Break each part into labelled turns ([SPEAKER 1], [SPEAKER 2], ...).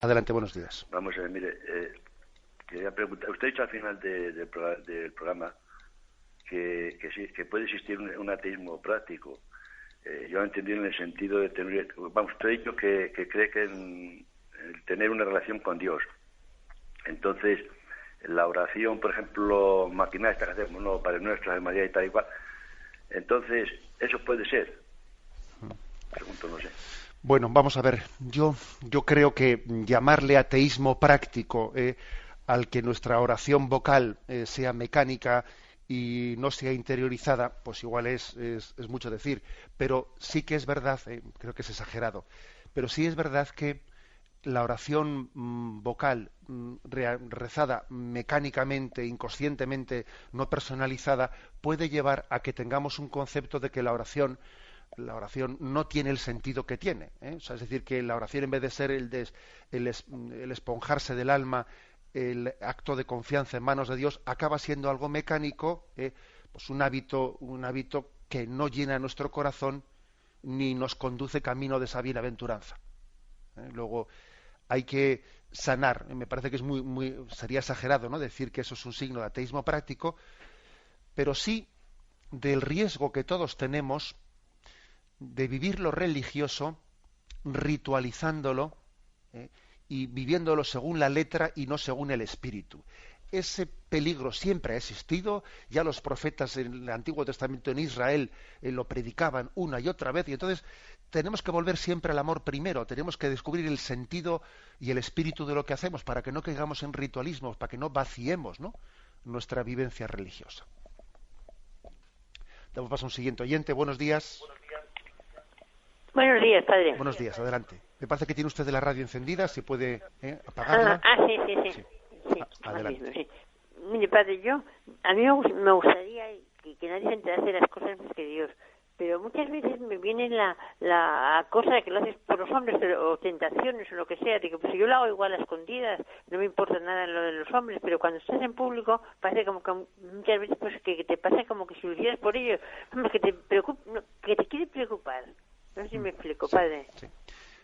[SPEAKER 1] Adelante, buenos días.
[SPEAKER 2] Vamos a ver, mire, quería preguntar, usted ha dicho al final del programa que sí, que puede existir un ateísmo práctico. Yo lo entendí en el sentido de tener, vamos, usted ha dicho que cree que en tener una relación con Dios. Entonces, la oración, por ejemplo, maquinal, esta que hacemos, ¿no? Padre Nuestro, Ave María y tal y cual. Entonces, ¿eso puede ser? Pregunto, no sé.
[SPEAKER 1] Bueno, vamos a ver. Yo creo que llamarle ateísmo práctico al que nuestra oración vocal sea mecánica y no sea interiorizada, pues igual es mucho decir. Pero sí que es verdad, creo que es exagerado, pero sí es verdad que la oración vocal rezada mecánicamente, inconscientemente, no personalizada, puede llevar a que tengamos un concepto de que la oración no tiene el sentido que tiene, ¿eh? O sea, es decir, que la oración, en vez de ser el esponjarse del alma, el acto de confianza en manos de Dios, acaba siendo algo mecánico, pues un hábito que no llena nuestro corazón ni nos conduce camino de esa bienaventuranza. Luego hay que sanar. Me parece que sería exagerado, ¿no? Decir que eso es un signo de ateísmo práctico, pero sí del riesgo que todos tenemos de vivir lo religioso ritualizándolo, ¿eh? Y viviéndolo según la letra y no según el espíritu. Ese peligro siempre ha existido, ya los profetas en el Antiguo Testamento en Israel lo predicaban una y otra vez, y entonces tenemos que volver siempre al amor primero, tenemos que descubrir el sentido y el espíritu de lo que hacemos para que no caigamos en ritualismos, para que no vaciemos, ¿no?, nuestra vivencia religiosa. Damos paso a un siguiente oyente. Buenos días.
[SPEAKER 3] Buenos días, padre.
[SPEAKER 1] Buenos días, adelante. Me parece que tiene usted la radio encendida, si puede apagarla.
[SPEAKER 3] Sí.
[SPEAKER 1] Sí.
[SPEAKER 3] Sí,
[SPEAKER 1] Adelante.
[SPEAKER 3] mismo, sí. Mire, padre, a mí me gustaría que nadie se enterase de las cosas más que Dios, pero muchas veces me viene la cosa de que lo haces por los hombres o tentaciones o lo que sea, de que pues, si yo lo hago igual a escondidas, no me importa nada en lo de los hombres, pero cuando estás en público parece como que muchas veces pues que te pasa como que si lo hicieras por ellos, que te preocupa, que te quiere preocupar. No sé si me explico,
[SPEAKER 1] Sí,
[SPEAKER 3] padre.
[SPEAKER 1] sí.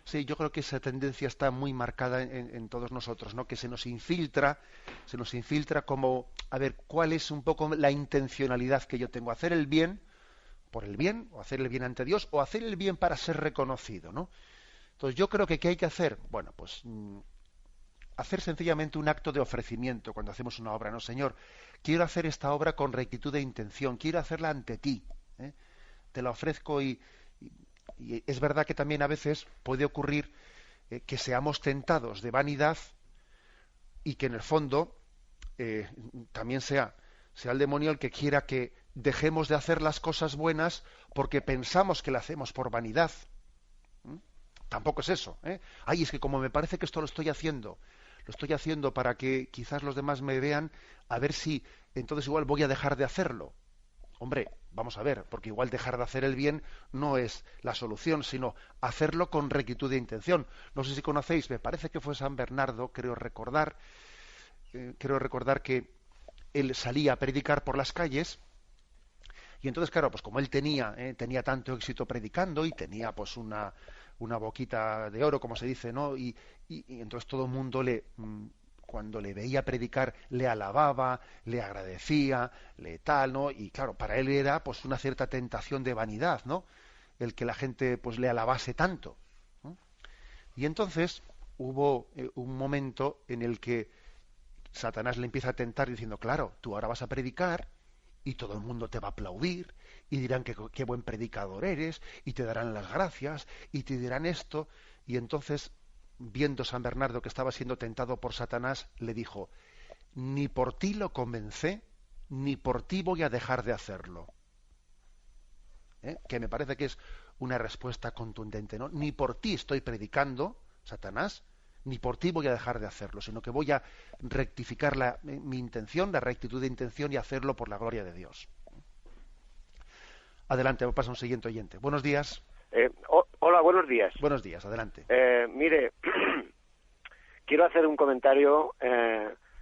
[SPEAKER 1] Sí, yo creo que esa tendencia está muy marcada en todos nosotros, ¿no? Que se nos infiltra como, a ver, cuál es un poco la intencionalidad que yo tengo, hacer el bien por el bien, o hacer el bien ante Dios, o hacer el bien para ser reconocido, ¿no? Entonces yo creo que ¿qué hay que hacer? Bueno, pues hacer sencillamente un acto de ofrecimiento cuando hacemos una obra, ¿no? Señor, quiero hacer esta obra con rectitud de intención, quiero hacerla ante ti, ¿eh? Te la ofrezco y es verdad que también a veces puede ocurrir que seamos tentados de vanidad y que en el fondo eh, también sea el demonio el que quiera que dejemos de hacer las cosas buenas porque pensamos que la hacemos por vanidad. ¿Mm? Tampoco es eso, ¿eh? Ay, es que como me parece que esto lo estoy haciendo para que quizás los demás me vean, a ver si entonces igual voy a dejar de hacerlo. Hombre, vamos a ver, porque igual dejar de hacer el bien no es la solución, sino hacerlo con rectitud de intención. No sé si conocéis, me parece que fue San Bernardo, creo recordar que él salía a predicar por las calles y entonces, claro, pues como él tenía tanto éxito predicando y tenía pues una boquita de oro, como se dice, ¿no? Y entonces todo el mundo cuando le veía predicar, le alababa, le agradecía, le tal, ¿no? Y claro, para él era pues una cierta tentación de vanidad, ¿no? El que la gente pues le alabase tanto, ¿no? Y entonces hubo un momento en el que Satanás le empieza a tentar diciendo, claro, tú ahora vas a predicar y todo el mundo te va a aplaudir y dirán que qué buen predicador eres y te darán las gracias y te dirán esto. Y entonces, viendo San Bernardo que estaba siendo tentado por Satanás, le dijo, ni por ti lo comencé, ni por ti voy a dejar de hacerlo. Que me parece que es una respuesta contundente, ¿no? Ni por ti estoy predicando, Satanás, ni por ti voy a dejar de hacerlo, sino que voy a rectificar mi intención, la rectitud de intención y hacerlo por la gloria de Dios. Adelante, pasa un siguiente oyente. Buenos días.
[SPEAKER 4] Hola, buenos días.
[SPEAKER 1] Buenos días, adelante.
[SPEAKER 4] Mire, quiero hacer un comentario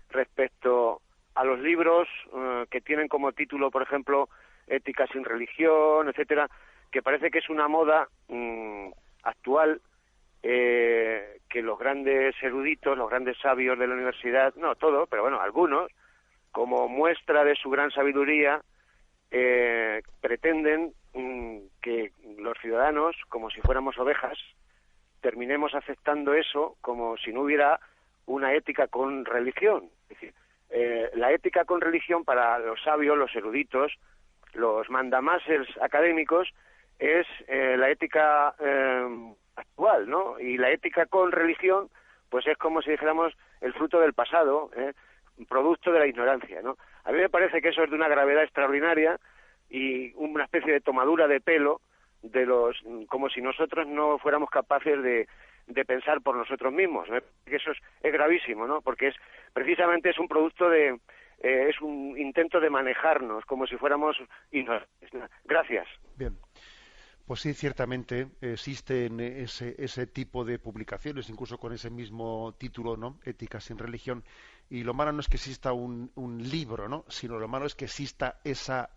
[SPEAKER 4] respecto a los libros que tienen como título, por ejemplo, Ética sin religión, etcétera, que parece que es una moda actual que los grandes eruditos, los grandes sabios de la universidad, no todos, pero bueno, algunos, como muestra de su gran sabiduría, pretenden que los ciudadanos, como si fuéramos ovejas, terminemos aceptando eso como si no hubiera una ética con religión. Es decir, la ética con religión para los sabios, los eruditos, los mandamases académicos, es la ética actual, ¿no? Y la ética con religión, pues es como si dijéramos el fruto del pasado, producto de la ignorancia, ¿no? A mí me parece que eso es de una gravedad extraordinaria y una especie de tomadura de pelo de los, como si nosotros no fuéramos capaces de pensar por nosotros mismos. Que eso es gravísimo, ¿no? Porque precisamente es un producto es un intento de manejarnos como si fuéramos ignorantes. Gracias.
[SPEAKER 1] Bien. Pues sí, ciertamente existen ese tipo de publicaciones, incluso con ese mismo título, ¿no? Ética sin religión. Y lo malo no es que exista un libro, ¿no? Sino lo malo es que exista esa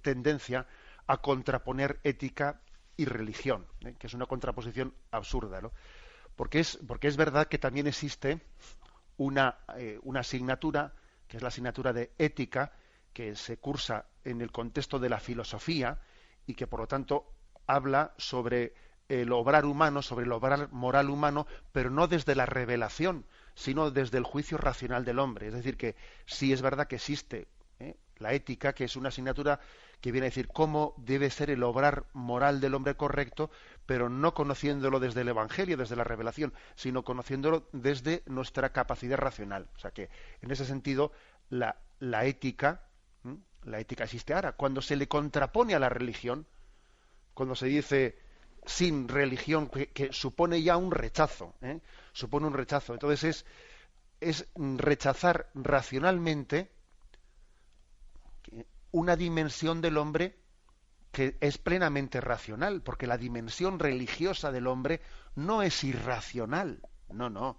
[SPEAKER 1] tendencia a contraponer ética y religión, que es una contraposición absurda, ¿no? Porque es verdad que también existe una asignatura, que es la asignatura de ética, que se cursa en el contexto de la filosofía y que por lo tanto habla sobre el obrar humano, sobre el obrar moral humano, pero no desde la revelación, sino desde el juicio racional del hombre. Es decir, que sí es verdad que existe la ética, que es una asignatura que viene a decir cómo debe ser el obrar moral del hombre correcto, pero no conociéndolo desde el Evangelio, desde la revelación, sino conociéndolo desde nuestra capacidad racional. O sea que, en ese sentido, la ética existe. Ahora, cuando se le contrapone a la religión, cuando se dice sin religión, que supone ya un rechazo, supone un rechazo. Entonces es rechazar racionalmente una dimensión del hombre que es plenamente racional, porque la dimensión religiosa del hombre no es irracional. No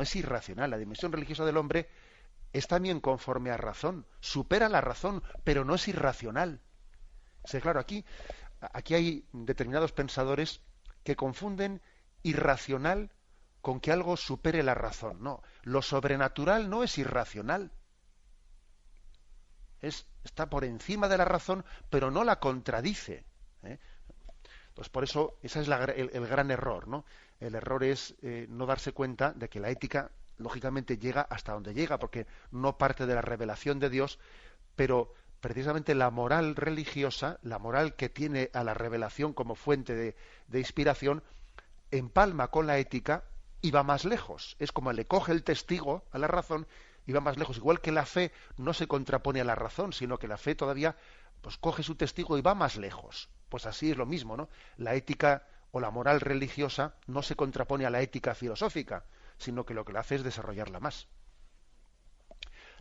[SPEAKER 1] es irracional. La dimensión religiosa del hombre es también conforme a razón, supera la razón, pero no es irracional. Sí, claro, aquí hay determinados pensadores que confunden irracional con que algo supere la razón. No, lo sobrenatural no es irracional. Está por encima de la razón, pero no la contradice. Pues por eso, ese es el gran error, ¿no? El error es no darse cuenta de que la ética, lógicamente, llega hasta donde llega, porque no parte de la revelación de Dios, pero precisamente la moral religiosa, la moral que tiene a la revelación como fuente de inspiración, empalma con la ética y va más lejos. Es como le coge el testigo a la razón y va más lejos. Igual que la fe no se contrapone a la razón, sino que la fe todavía pues coge su testigo y va más lejos. Pues así es lo mismo, ¿no? La ética o la moral religiosa no se contrapone a la ética filosófica, sino que lo que la hace es desarrollarla más.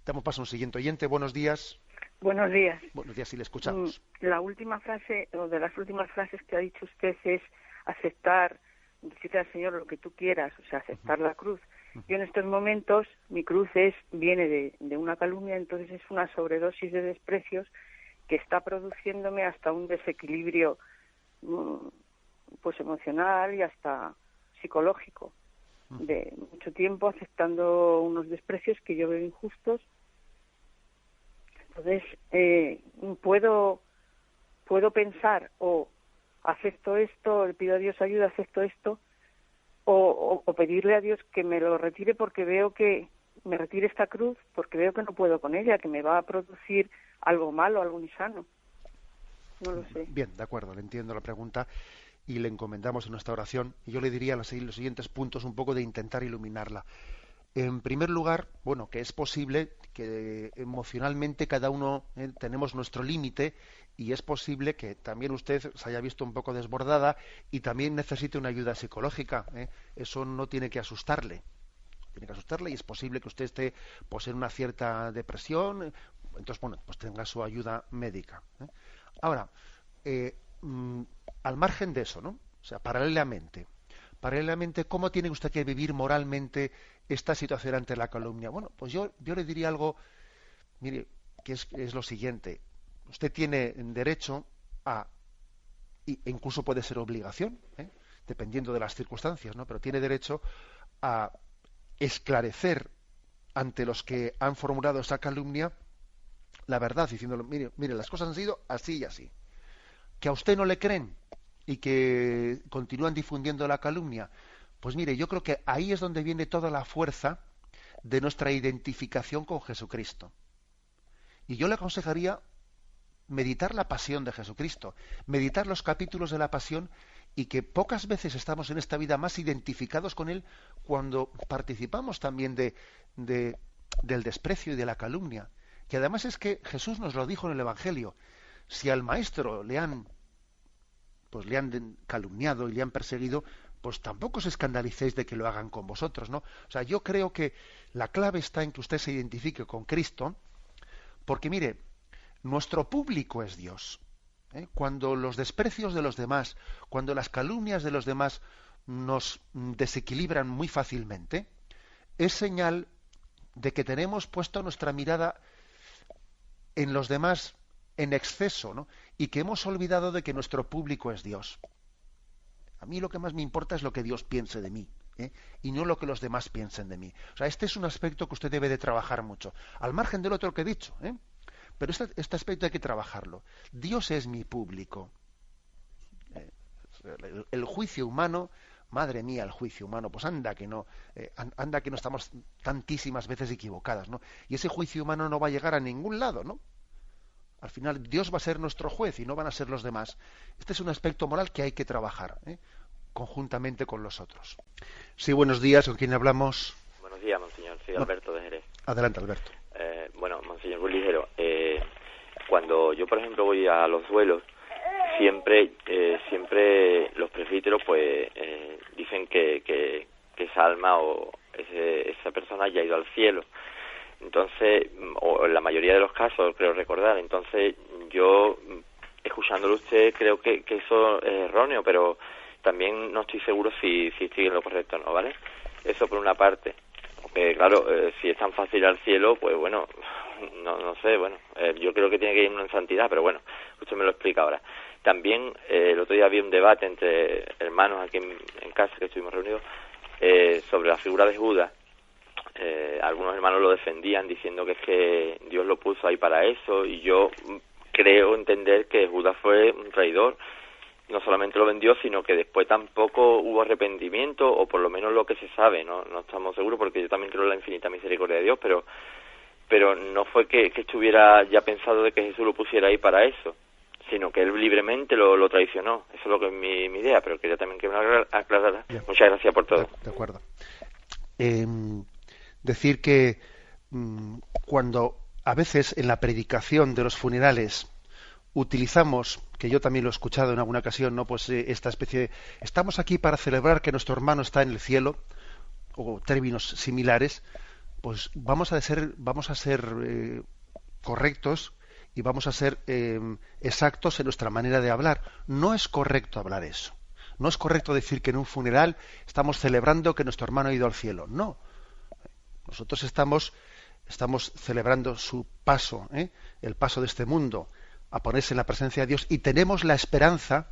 [SPEAKER 1] Damos paso a un siguiente oyente. Buenos días.
[SPEAKER 5] Buenos días.
[SPEAKER 1] Buenos días, sí, le escuchamos.
[SPEAKER 5] La última frase, o de las últimas frases que ha dicho usted es aceptar, decirle al Señor lo que tú quieras, o sea, aceptar la cruz. Yo en estos momentos, mi cruz viene de una calumnia, entonces es una sobredosis de desprecios que está produciéndome hasta un desequilibrio pues emocional y hasta psicológico. De mucho tiempo aceptando unos desprecios que yo veo injustos. Entonces, puedo pensar o acepto esto, le pido a Dios ayuda, acepto esto, o pedirle a Dios que me lo retire porque veo que me retire esta cruz, porque veo que no puedo con ella, que me va a producir algo malo, algo insano. No lo sé.
[SPEAKER 1] Bien, de acuerdo, le entiendo la pregunta y le encomendamos en nuestra oración. Y yo le diría los siguientes puntos un poco de intentar iluminarla. En primer lugar, bueno, que es posible que emocionalmente cada uno tenemos nuestro límite y es posible que también usted se haya visto un poco desbordada y también necesite una ayuda psicológica. Eso no tiene que asustarle. Tiene que asustarle y es posible que usted esté pues en una cierta depresión. Entonces, bueno, pues tenga su ayuda médica. Ahora, al margen de eso, ¿no? O sea, paralelamente, ¿cómo tiene usted que vivir moralmente esta situación ante la calumnia? Bueno, pues yo le diría algo, mire, que es lo siguiente. Usted tiene derecho a, e incluso puede ser obligación, dependiendo de las circunstancias, ¿no? Pero tiene derecho a esclarecer ante los que han formulado esa calumnia la verdad, diciéndole, mire, las cosas han sido así y así. Que a usted no le creen y que continúan difundiendo la calumnia, pues mire, yo creo que ahí es donde viene toda la fuerza de nuestra identificación con Jesucristo. Y yo le aconsejaría meditar la pasión de Jesucristo, meditar los capítulos de la pasión, y que pocas veces estamos en esta vida más identificados con Él cuando participamos también del desprecio y de la calumnia. Que además es que Jesús nos lo dijo en el Evangelio: si al Maestro le han calumniado y le han perseguido, pues tampoco os escandalicéis de que lo hagan con vosotros, ¿no? O sea, yo creo que la clave está en que usted se identifique con Cristo, porque mire, nuestro público es Dios. Cuando los desprecios de los demás, cuando las calumnias de los demás nos desequilibran muy fácilmente, es señal de que tenemos puesto nuestra mirada en los demás en exceso, ¿no? Y que hemos olvidado de que nuestro público es Dios. A mí lo que más me importa es lo que Dios piense de mí, y no lo que los demás piensen de mí. O sea, este es un aspecto que usted debe de trabajar mucho, al margen del otro que he dicho, pero este aspecto hay que trabajarlo. Dios es mi público. El juicio humano, madre mía, el juicio humano, pues anda que no estamos tantísimas veces equivocadas, ¿no? Y ese juicio humano no va a llegar a ningún lado, ¿no? Al final Dios va a ser nuestro juez y no van a ser los demás. Este es un aspecto moral que hay que trabajar, conjuntamente con los otros. Sí, buenos días, ¿con quién hablamos?
[SPEAKER 6] Buenos días, monseñor, soy Alberto de Jerez.
[SPEAKER 1] Adelante, Alberto.
[SPEAKER 6] Bueno, monseñor, muy ligero. Cuando yo, por ejemplo, voy a los duelos, siempre los presbíteros pues dicen que esa alma o esa persona ya ha ido al cielo. Entonces, o en la mayoría de los casos, creo recordar, entonces yo, escuchándolo usted, creo que eso es erróneo, pero también no estoy seguro si estoy en lo correcto o no, ¿vale? Eso por una parte. Porque, claro, si es tan fácil ir al cielo, pues bueno, no sé, bueno, yo creo que tiene que ir uno en santidad, pero bueno, usted me lo explica ahora. También, el otro día había un debate entre hermanos aquí en casa, que estuvimos reunidos, sobre la figura de Judas. Algunos hermanos lo defendían diciendo que es que Dios lo puso ahí para eso, y yo creo entender que Judas fue un traidor. No solamente lo vendió, sino que después tampoco hubo arrepentimiento, o por lo menos lo que se sabe, no estamos seguros, porque yo también creo en la infinita misericordia de Dios, pero no fue que estuviera ya pensado de que Jesús lo pusiera ahí para eso, sino que él libremente lo traicionó. Eso es lo que es mi idea, pero quería también que me lo aclarara. Muchas gracias por todo.
[SPEAKER 1] De acuerdo. Decir que cuando a veces en la predicación de los funerales utilizamos, que yo también lo he escuchado en alguna ocasión, ¿no? Pues esta especie de estamos aquí para celebrar que nuestro hermano está en el cielo, o términos similares, pues vamos a ser correctos y vamos a ser exactos en nuestra manera de hablar. No es correcto hablar eso. No es correcto decir que en un funeral estamos celebrando que nuestro hermano ha ido al cielo. No. Nosotros estamos celebrando su paso, el paso de este mundo a ponerse en la presencia de Dios, y tenemos la esperanza,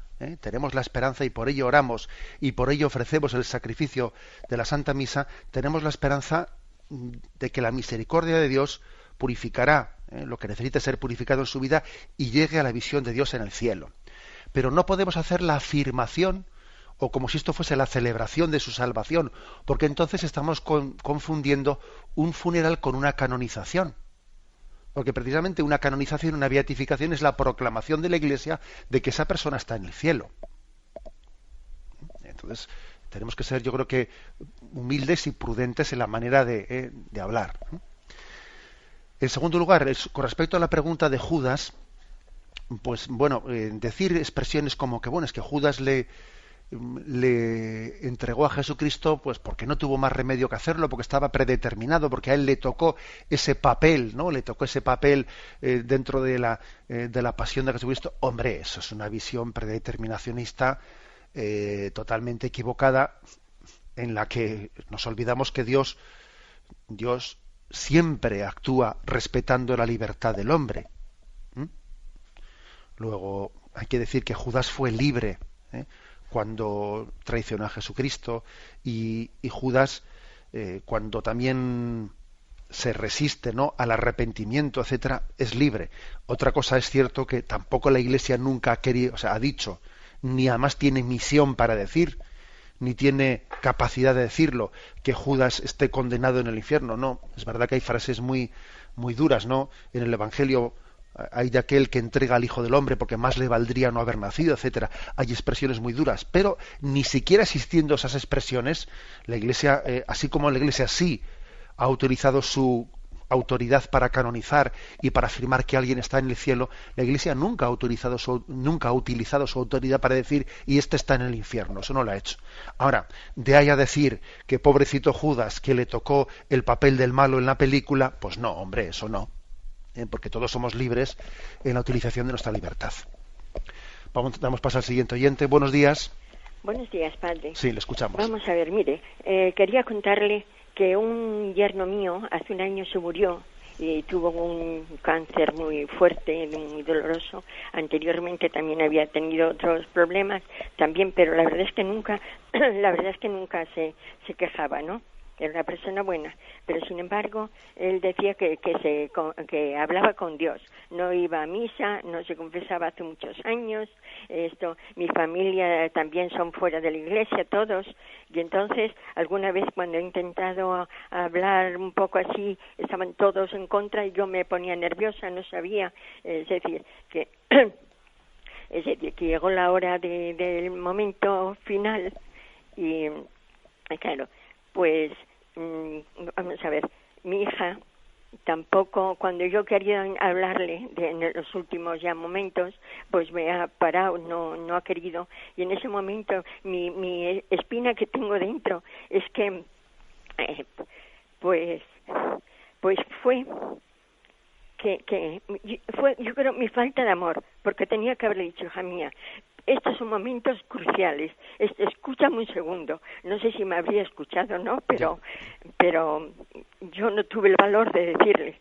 [SPEAKER 1] y por ello oramos y por ello ofrecemos el sacrificio de la Santa Misa. Tenemos la esperanza de que la misericordia de Dios purificará lo que necesite ser purificado en su vida y llegue a la visión de Dios en el cielo. Pero no podemos hacer la afirmación o como si esto fuese la celebración de su salvación, porque entonces estamos confundiendo un funeral con una canonización. Porque precisamente una canonización, una beatificación, es la proclamación de la Iglesia de que esa persona está en el cielo. Entonces, tenemos que ser, yo creo que, humildes y prudentes en la manera de hablar. En segundo lugar, con respecto a la pregunta de Judas, pues bueno, decir expresiones como que, bueno, es que Judas le entregó a Jesucristo pues porque no tuvo más remedio que hacerlo, porque estaba predeterminado, porque a él le tocó ese papel, ¿no? Le tocó ese papel dentro de la pasión de Jesucristo. Hombre, eso es una visión predeterminacionista totalmente equivocada, en la que nos olvidamos que Dios siempre actúa respetando la libertad del hombre. Luego hay que decir que Judas fue libre, cuando traicionó a Jesucristo, y Judas cuando también se resiste, ¿no?, al arrepentimiento, etcétera, es libre. Otra cosa es cierto que tampoco la Iglesia nunca ha querido, o sea, ha dicho, ni además tiene misión para decir, ni tiene capacidad de decirlo, que Judas esté condenado en el infierno. No, es verdad que hay frases muy duras, ¿no? En el Evangelio hay de aquel que entrega al Hijo del Hombre porque más le valdría no haber nacido, etcétera. Hay expresiones muy duras, pero ni siquiera existiendo esas expresiones, la Iglesia, así como la Iglesia sí ha utilizado su autoridad para canonizar y para afirmar que alguien está en el cielo, la Iglesia nunca ha utilizado su autoridad para decir y este está en el infierno. Eso no lo ha hecho. Ahora, de ahí a decir que pobrecito Judas, que le tocó el papel del malo en la película, pues no, hombre, eso no. Porque todos somos libres en la utilización de nuestra libertad. Damos paso al siguiente oyente. Buenos días.
[SPEAKER 7] Buenos días, padre.
[SPEAKER 1] Sí, le escuchamos.
[SPEAKER 7] Vamos a ver, mire, quería contarle que un yerno mío hace un año se murió y tuvo un cáncer muy fuerte, muy doloroso. Anteriormente también había tenido otros problemas también, pero la verdad es que nunca se quejaba, ¿no? Era una persona buena, pero sin embargo él decía que hablaba con Dios, no iba a misa, no se confesaba hace muchos años. Mi familia también son fuera de la iglesia todos, y entonces alguna vez cuando he intentado hablar un poco así, estaban todos en contra y yo me ponía nerviosa, no sabía, es decir que llegó la hora del momento final y claro, pues vamos a ver, mi hija tampoco, cuando yo quería hablarle en los últimos ya momentos, pues me ha parado, no ha querido, y en ese momento mi espina que tengo dentro es que pues fue fue, yo creo, mi falta de amor, porque tenía que haberle dicho, hija mía, estos son momentos cruciales, escúchame un segundo. No sé si me habría escuchado o no, pero yo no tuve el valor de decirle.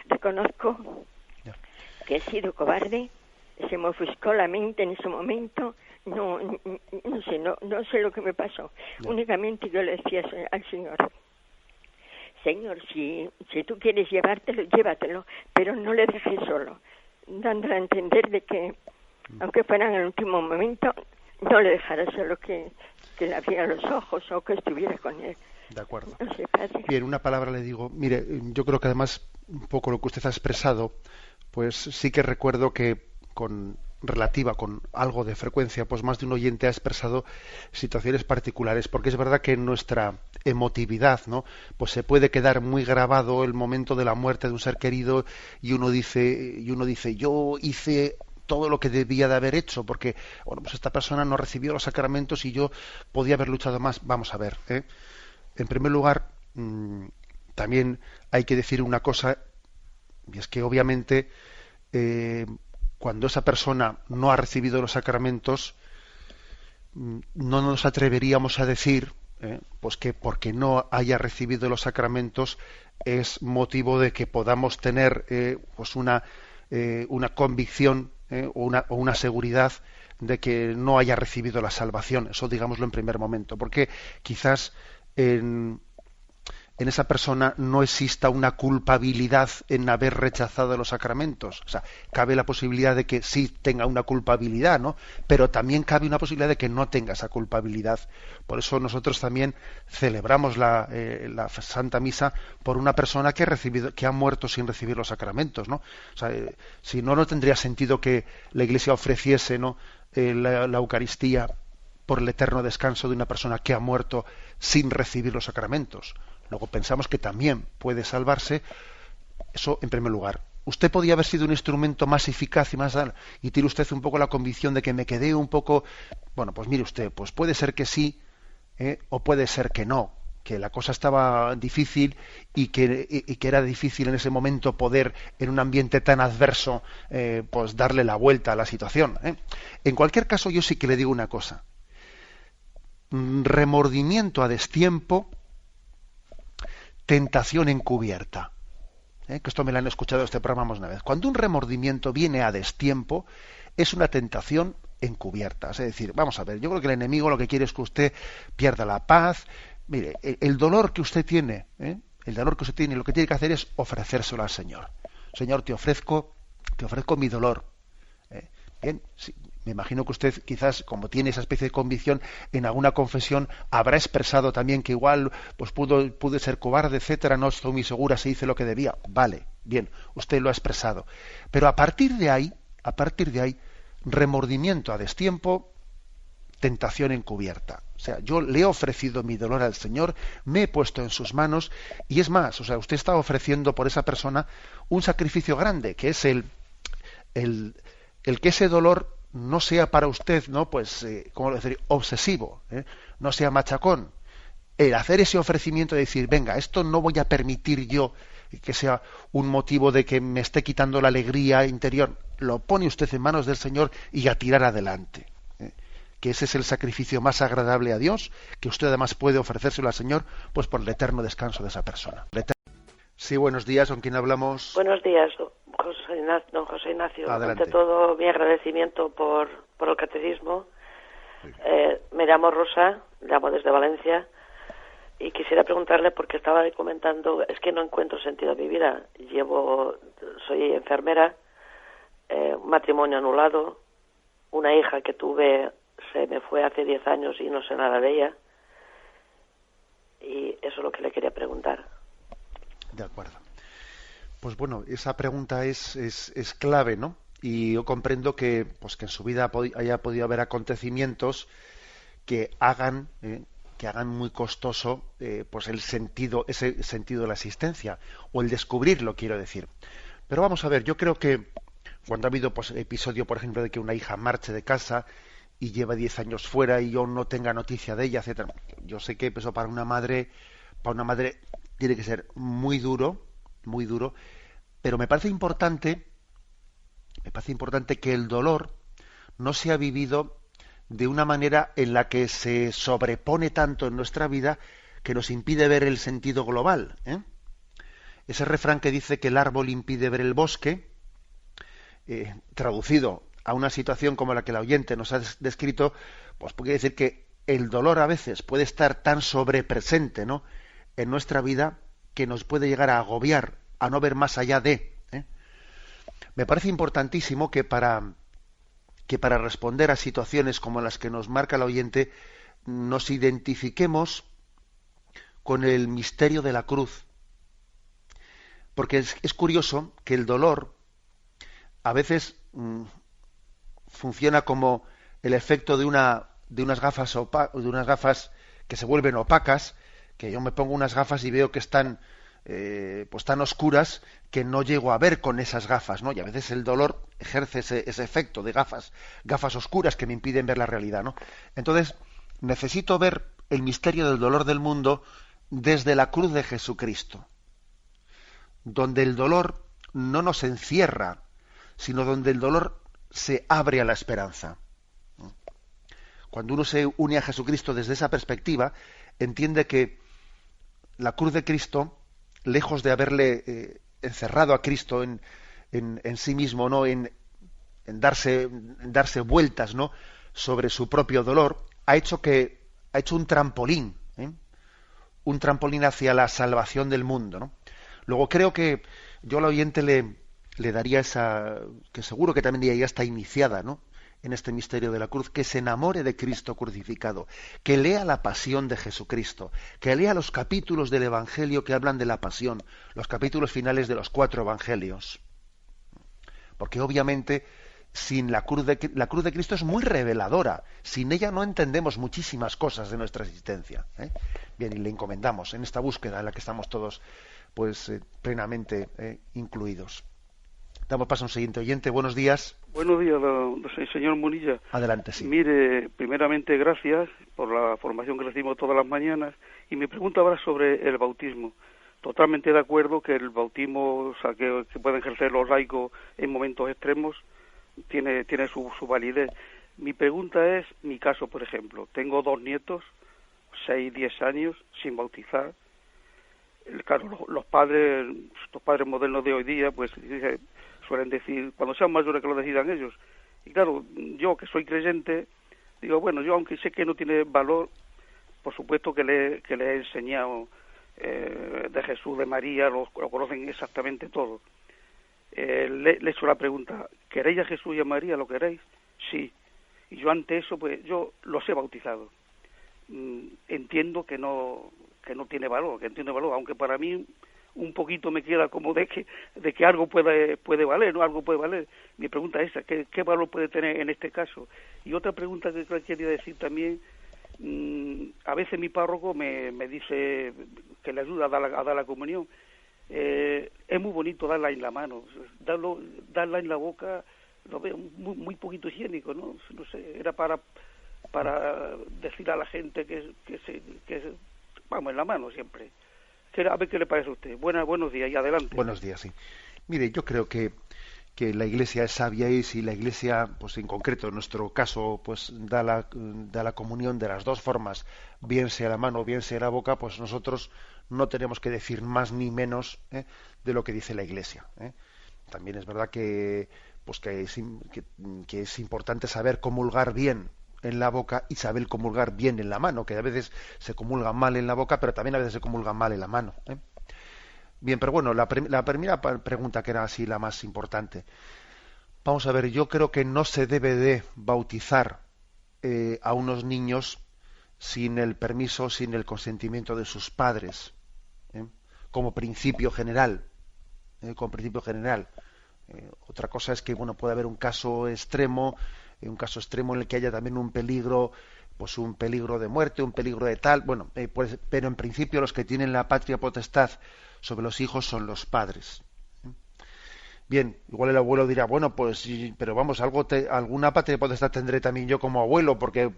[SPEAKER 7] Reconozco que he sido cobarde, se me ofuscó la mente en ese momento, no sé lo que me pasó. Únicamente yo le decía al Señor, Señor, si tú quieres llevártelo, llévatelo, pero no le dejes solo, dándole a entender de que, aunque fuera en el último momento, no le dejara solo, que le abriera los ojos o que estuviera con él.
[SPEAKER 1] De acuerdo.
[SPEAKER 7] No sé, padre.
[SPEAKER 1] Bien, una palabra le digo. Mire, yo creo que además, un poco lo que usted ha expresado, pues sí que recuerdo que con algo de frecuencia, pues más de un oyente ha expresado situaciones particulares, porque es verdad que en nuestra emotividad, ¿no?, pues se puede quedar muy grabado el momento de la muerte de un ser querido y uno dice, yo hice todo lo que debía de haber hecho, porque bueno, pues esta persona no recibió los sacramentos y yo podía haber luchado más. Vamos a ver, en primer lugar, también hay que decir una cosa, y es que obviamente cuando esa persona no ha recibido los sacramentos, no nos atreveríamos a decir pues que porque no haya recibido los sacramentos es motivo de que podamos tener pues una convicción o una seguridad de que no haya recibido la salvación. Eso digámoslo en primer momento, porque quizás en esa persona no exista una culpabilidad en haber rechazado los sacramentos. O sea, cabe la posibilidad de que sí tenga una culpabilidad, ¿no? Pero también cabe una posibilidad de que no tenga esa culpabilidad. Por eso nosotros también celebramos la Santa Misa por una persona que ha muerto sin recibir los sacramentos, ¿no? O sea, si no, no tendría sentido que la Iglesia ofreciese, ¿no?, la Eucaristía por el eterno descanso de una persona que ha muerto sin recibir los sacramentos. Luego pensamos que también puede salvarse. Eso en primer lugar. Usted podía haber sido un instrumento más eficaz y tiene usted un poco la convicción de que me quedé un poco. Bueno, pues mire usted, pues puede ser que sí, o puede ser que no, que la cosa estaba difícil y que era difícil en ese momento poder, en un ambiente tan adverso, pues darle la vuelta a la situación. En cualquier caso, yo sí que le digo una cosa. Remordimiento a destiempo, tentación encubierta. Que esto me lo han escuchado este programa una vez. Cuando un remordimiento viene a destiempo, es una tentación encubiertas. Es decir, vamos a ver, yo creo que el enemigo lo que quiere es que usted pierda la paz. Mire, el dolor que usted tiene, el dolor que usted tiene, lo que tiene que hacer es ofrecérselo al Señor. Señor, te ofrezco mi dolor. Bien, sí, me imagino que usted quizás, como tiene esa especie de convicción, en alguna confesión habrá expresado también que igual pues pude ser cobarde, etcétera, no estoy muy segura si hice lo que debía. Vale, bien, usted lo ha expresado. Pero a partir de ahí, remordimiento a destiempo, tentación encubierta. O sea, yo le he ofrecido mi dolor al Señor, me he puesto en sus manos, y es más, o sea, usted está ofreciendo por esa persona un sacrificio grande, que es el que ese dolor no sea para usted, ¿no? Pues, ¿cómo decir? Obsesivo, no sea machacón. El hacer ese ofrecimiento de decir, venga, esto no voy a permitir yo que sea un motivo de que me esté quitando la alegría interior. Lo pone usted en manos del Señor y a tirar adelante. Que ese es el sacrificio más agradable a Dios, que usted además puede ofrecérselo al Señor, pues por el eterno descanso de esa persona. Sí, buenos días, ¿con quién hablamos?
[SPEAKER 8] Buenos días, don José Ignacio.
[SPEAKER 1] Adelante.
[SPEAKER 8] Ante todo, mi agradecimiento por el catecismo. Me llamo Rosa, llamo desde Valencia, y quisiera preguntarle, porque estaba comentando, es que no encuentro sentido a mi vida. Soy enfermera, un matrimonio anulado, una hija que tuve se me fue hace 10 años y no sé nada de ella, y eso es lo que le quería preguntar.
[SPEAKER 1] De acuerdo. Pues bueno, esa pregunta es clave, ¿no? Y yo comprendo que en su vida haya podido haber acontecimientos que hagan muy costoso pues ese sentido de la existencia, o el descubrirlo, quiero decir. Pero vamos a ver, yo creo que cuando ha habido episodio, por ejemplo, de que una hija marche de casa y lleva 10 años fuera y yo no tenga noticia de ella, etcétera. Yo sé que eso para una madre tiene que ser muy duro, pero me parece importante que el dolor no sea vivido de una manera en la que se sobrepone tanto en nuestra vida que nos impide ver el sentido global. Ese refrán que dice que el árbol impide ver el bosque, traducido a una situación como la que el oyente nos ha descrito, pues puede decir que el dolor a veces puede estar tan sobrepresente, ¿no?, en nuestra vida, que nos puede llegar a agobiar, a no ver más allá de. Me parece importantísimo que para responder a situaciones como las que nos marca el oyente, nos identifiquemos con el misterio de la cruz. Porque es curioso que el dolor a veces funciona como el efecto de unas gafas que se vuelven opacas, que yo me pongo unas gafas y veo que están pues tan oscuras que no llego a ver con esas gafas, ¿no? Y a veces el dolor ejerce ese efecto de gafas oscuras que me impiden ver la realidad, ¿no? Entonces, necesito ver el misterio del dolor del mundo desde la cruz de Jesucristo, donde el dolor no nos encierra, sino donde el dolor se abre a la esperanza. Cuando uno se une a Jesucristo desde esa perspectiva, entiende que la cruz de Cristo, lejos de haberle encerrado a Cristo en sí mismo, ¿no?, en darse vueltas, ¿no?, sobre su propio dolor, ha hecho un trampolín hacia la salvación del mundo, ¿no? Luego creo que yo al oyente le daría esa, que seguro que también ella ya está iniciada, ¿no?, en este misterio de la cruz, que se enamore de Cristo crucificado, que lea la pasión de Jesucristo, que lea los capítulos del Evangelio que hablan de la pasión, los capítulos finales de los 4 Evangelios. Porque obviamente sin la cruz de Cristo es muy reveladora. Sin ella no entendemos muchísimas cosas de nuestra existencia. Bien, y le encomendamos en esta búsqueda en la que estamos todos pues plenamente incluidos. Damos paso a un siguiente oyente. Buenos días.
[SPEAKER 9] Buenos días, señor Munilla.
[SPEAKER 1] Adelante, sí.
[SPEAKER 9] Mire, primeramente gracias por la formación que recibimos todas las mañanas, y mi pregunta ahora sobre el bautismo. Totalmente de acuerdo que el bautismo, o sea, que pueden ejercer los laicos en momentos extremos, tiene su validez. Mi pregunta es, mi caso, por ejemplo, tengo 2 nietos, 6, 10 años, sin bautizar. Claro, los padres modernos de hoy día, pues suelen decir, cuando sean mayores que lo decidan ellos. Y claro, yo que soy creyente, digo, bueno, yo aunque sé que no tiene valor, por supuesto que le he enseñado de Jesús, de María, lo conocen exactamente todo. Le he hecho la pregunta, ¿queréis a Jesús y a María? ¿Lo queréis? Sí. Y yo ante eso, pues yo los he bautizado. Entiendo que no tiene valor, aunque para mí un poquito me queda como de que algo puede valer, ¿no? Algo puede valer. Mi pregunta es esa, ¿qué valor puede tener en este caso? Y otra pregunta que quería decir también, a veces mi párroco me dice que le ayuda a dar la comunión. Es muy bonito darla en la mano, darla en la boca, lo veo muy poquito higiénico, ¿no? No sé, era para decir a la gente que vamos, en la mano siempre. A ver qué le parece a usted. Buenos días y adelante.
[SPEAKER 1] Buenos días, sí. Mire, yo creo que la Iglesia es sabia y si la Iglesia, pues en concreto, en nuestro caso, pues da la comunión de las dos formas, bien sea la mano, bien sea la boca, pues nosotros no tenemos que decir más ni menos de lo que dice la Iglesia. También es verdad que es importante saber comulgar bien en la boca y saber comulgar bien en la mano, que a veces se comulga mal en la boca, pero también a veces se comulga mal en la mano. Bien, pero bueno, la primera pregunta, que era así la más importante. Vamos a ver, yo creo que no se debe de bautizar a unos niños sin el permiso, sin el consentimiento de sus padres, como principio general. Otra cosa es que puede haber un caso extremo en el que haya también un peligro de muerte, un peligro de tal, pero en principio los que tienen la patria potestad sobre los hijos son los padres. Bien, igual el abuelo dirá, bueno, pues sí, pero vamos, alguna patria potestad tendré también yo como abuelo, porque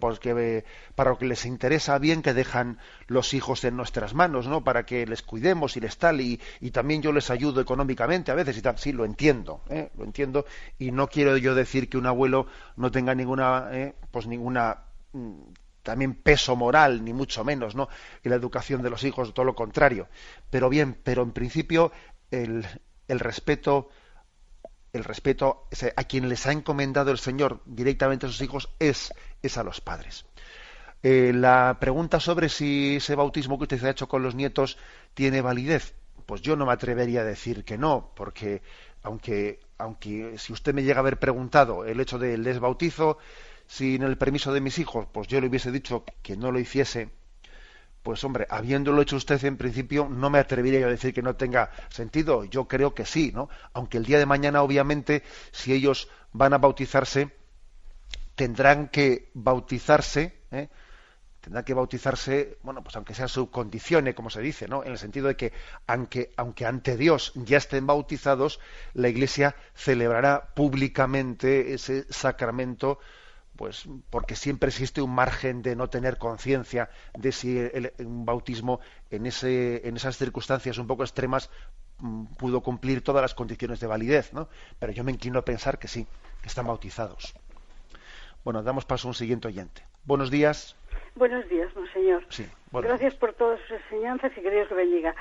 [SPEAKER 1] para lo que les interesa bien que dejan los hijos en nuestras manos, ¿no? Para que les cuidemos y les tal, y también yo les ayudo económicamente a veces y tal. Sí, lo entiendo, y no quiero yo decir que un abuelo no tenga ninguna también peso moral, ni mucho menos, ¿no? En la educación de los hijos, todo lo contrario. Pero en principio el respeto a quien les ha encomendado el Señor directamente a sus hijos es a los padres. La pregunta sobre si ese bautismo que usted ha hecho con los nietos tiene validez, pues yo no me atrevería a decir que no, porque aunque si usted me llega a haber preguntado el hecho de les bautizo sin el permiso de mis hijos, pues yo le hubiese dicho que no lo hiciese. Pues hombre, habiéndolo hecho usted en principio, no me atrevería a decir que no tenga sentido. Yo creo que sí, ¿no? Aunque el día de mañana, obviamente, si ellos van a bautizarse, tendrán que bautizarse, bueno, pues aunque sea su condicione, como se dice, ¿no? En el sentido de que, aunque ante Dios ya estén bautizados, la Iglesia celebrará públicamente ese sacramento, pues porque siempre existe un margen de no tener conciencia de si un bautismo en esas circunstancias un poco extremas pudo cumplir todas las condiciones de validez, ¿no? Pero yo me inclino a pensar que sí, que están bautizados. Bueno, damos paso a un siguiente oyente. Buenos días.
[SPEAKER 10] Buenos días, monseñor.
[SPEAKER 1] Sí,
[SPEAKER 10] gracias por todas sus enseñanzas y que Dios lo bendiga.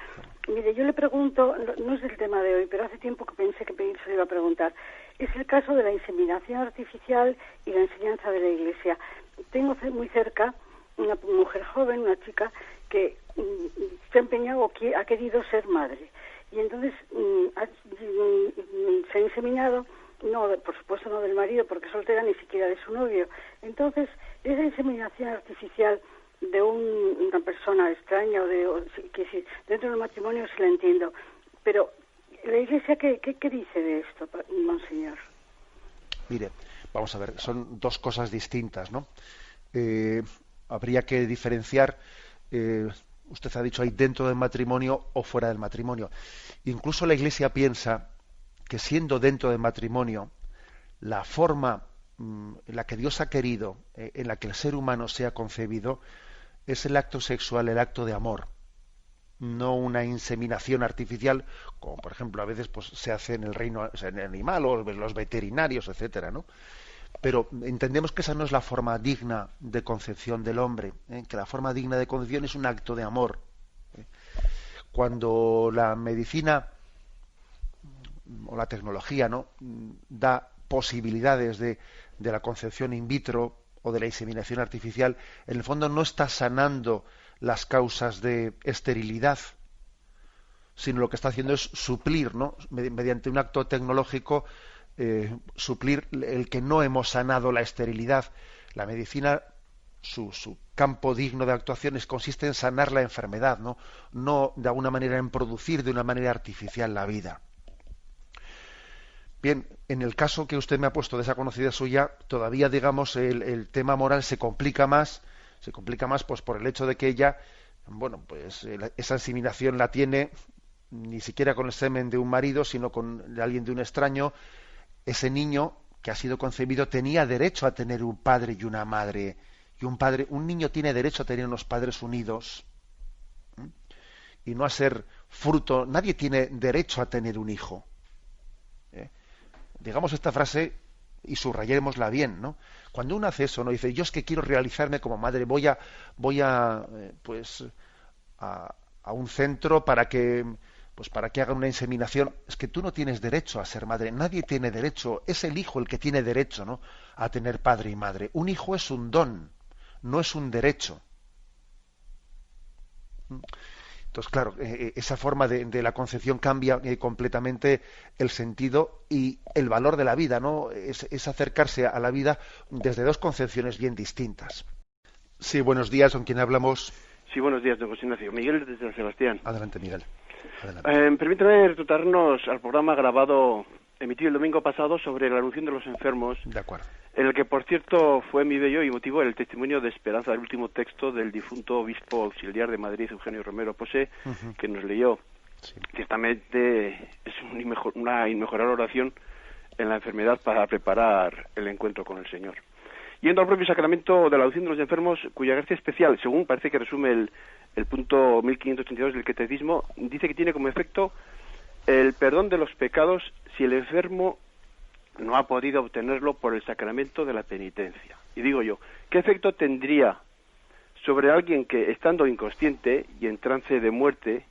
[SPEAKER 10] Mire, yo le pregunto, no es el tema de hoy, pero hace tiempo que pensé que se le iba a preguntar. Es el caso de la inseminación artificial y la enseñanza de la Iglesia. Tengo muy cerca una mujer joven, una chica, que se ha empeñado o ha querido ser madre. Y entonces se ha inseminado, no, por supuesto no del marido, porque es soltera, ni siquiera de su novio. Entonces, esa inseminación artificial de una persona extraña que dentro del matrimonio sí la entiendo, pero la Iglesia ¿qué dice de esto, monseñor?
[SPEAKER 1] Mire, vamos a ver, son dos cosas distintas, ¿no? Habría que diferenciar, usted ha dicho ahí, dentro del matrimonio o fuera del matrimonio. Incluso la Iglesia piensa que siendo dentro del matrimonio, la forma en la que Dios ha querido, en la que el ser humano sea concebido, es el acto sexual, el acto de amor, no una inseminación artificial, como por ejemplo a veces pues se hace en el reino animal o los veterinarios, etcétera, ¿no? Pero entendemos que esa no es la forma digna de concepción del hombre, que la forma digna de concepción es un acto de amor. Cuando la medicina o la tecnología, ¿no?, da posibilidades de la concepción in vitro o de la inseminación artificial, en el fondo no está sanando las causas de esterilidad, sino lo que está haciendo es suplir, ¿no?, mediante un acto tecnológico, suplir el que no hemos sanado la esterilidad. La medicina, su campo digno de actuación consiste en sanar la enfermedad, no de alguna manera en producir de una manera artificial la vida. Bien, en el caso que usted me ha puesto de esa conocida suya, todavía, digamos, el tema moral se complica más pues por el hecho de que ella, bueno, pues esa inseminación la tiene ni siquiera con el semen de un marido, sino con alguien de un extraño. Ese niño que ha sido concebido tenía derecho a tener un padre y una madre, y un niño tiene derecho a tener unos padres unidos, y no a ser fruto. Nadie tiene derecho a tener un hijo. Digamos esta frase y subrayémosla bien, ¿no? Cuando uno hace eso, no dice, yo es que quiero realizarme como madre, voy a un centro para que hagan una inseminación. Es que tú no tienes derecho a ser madre. Nadie tiene derecho. Es el hijo el que tiene derecho, ¿no?, a tener padre y madre. Un hijo es un don, no es un derecho. Entonces, claro, esa forma de la concepción cambia completamente el sentido y el valor de la vida, ¿no? Es acercarse a la vida desde dos concepciones bien distintas. Sí, buenos días, ¿con quién hablamos?
[SPEAKER 11] Sí, buenos días, don José Ignacio. Miguel desde San Sebastián.
[SPEAKER 1] Adelante, Miguel.
[SPEAKER 11] Permítame retratarnos al programa emitido el domingo pasado sobre la unción de los enfermos.
[SPEAKER 1] De acuerdo.
[SPEAKER 11] En el que, por cierto, fue muy bello y motivo el testimonio de esperanza del último texto del difunto obispo auxiliar de Madrid, Eugenio Romero Posé, que nos leyó. Sí. Ciertamente es una inmejorable oración en la enfermedad para preparar el encuentro con el Señor. Yendo al propio sacramento de la unción de los enfermos, cuya gracia especial, según parece que resume el punto 1532 del Catecismo, dice que tiene como efecto el perdón de los pecados si el enfermo no ha podido obtenerlo por el sacramento de la penitencia. Y digo yo, ¿qué efecto tendría sobre alguien que, estando inconsciente y en trance de muerte,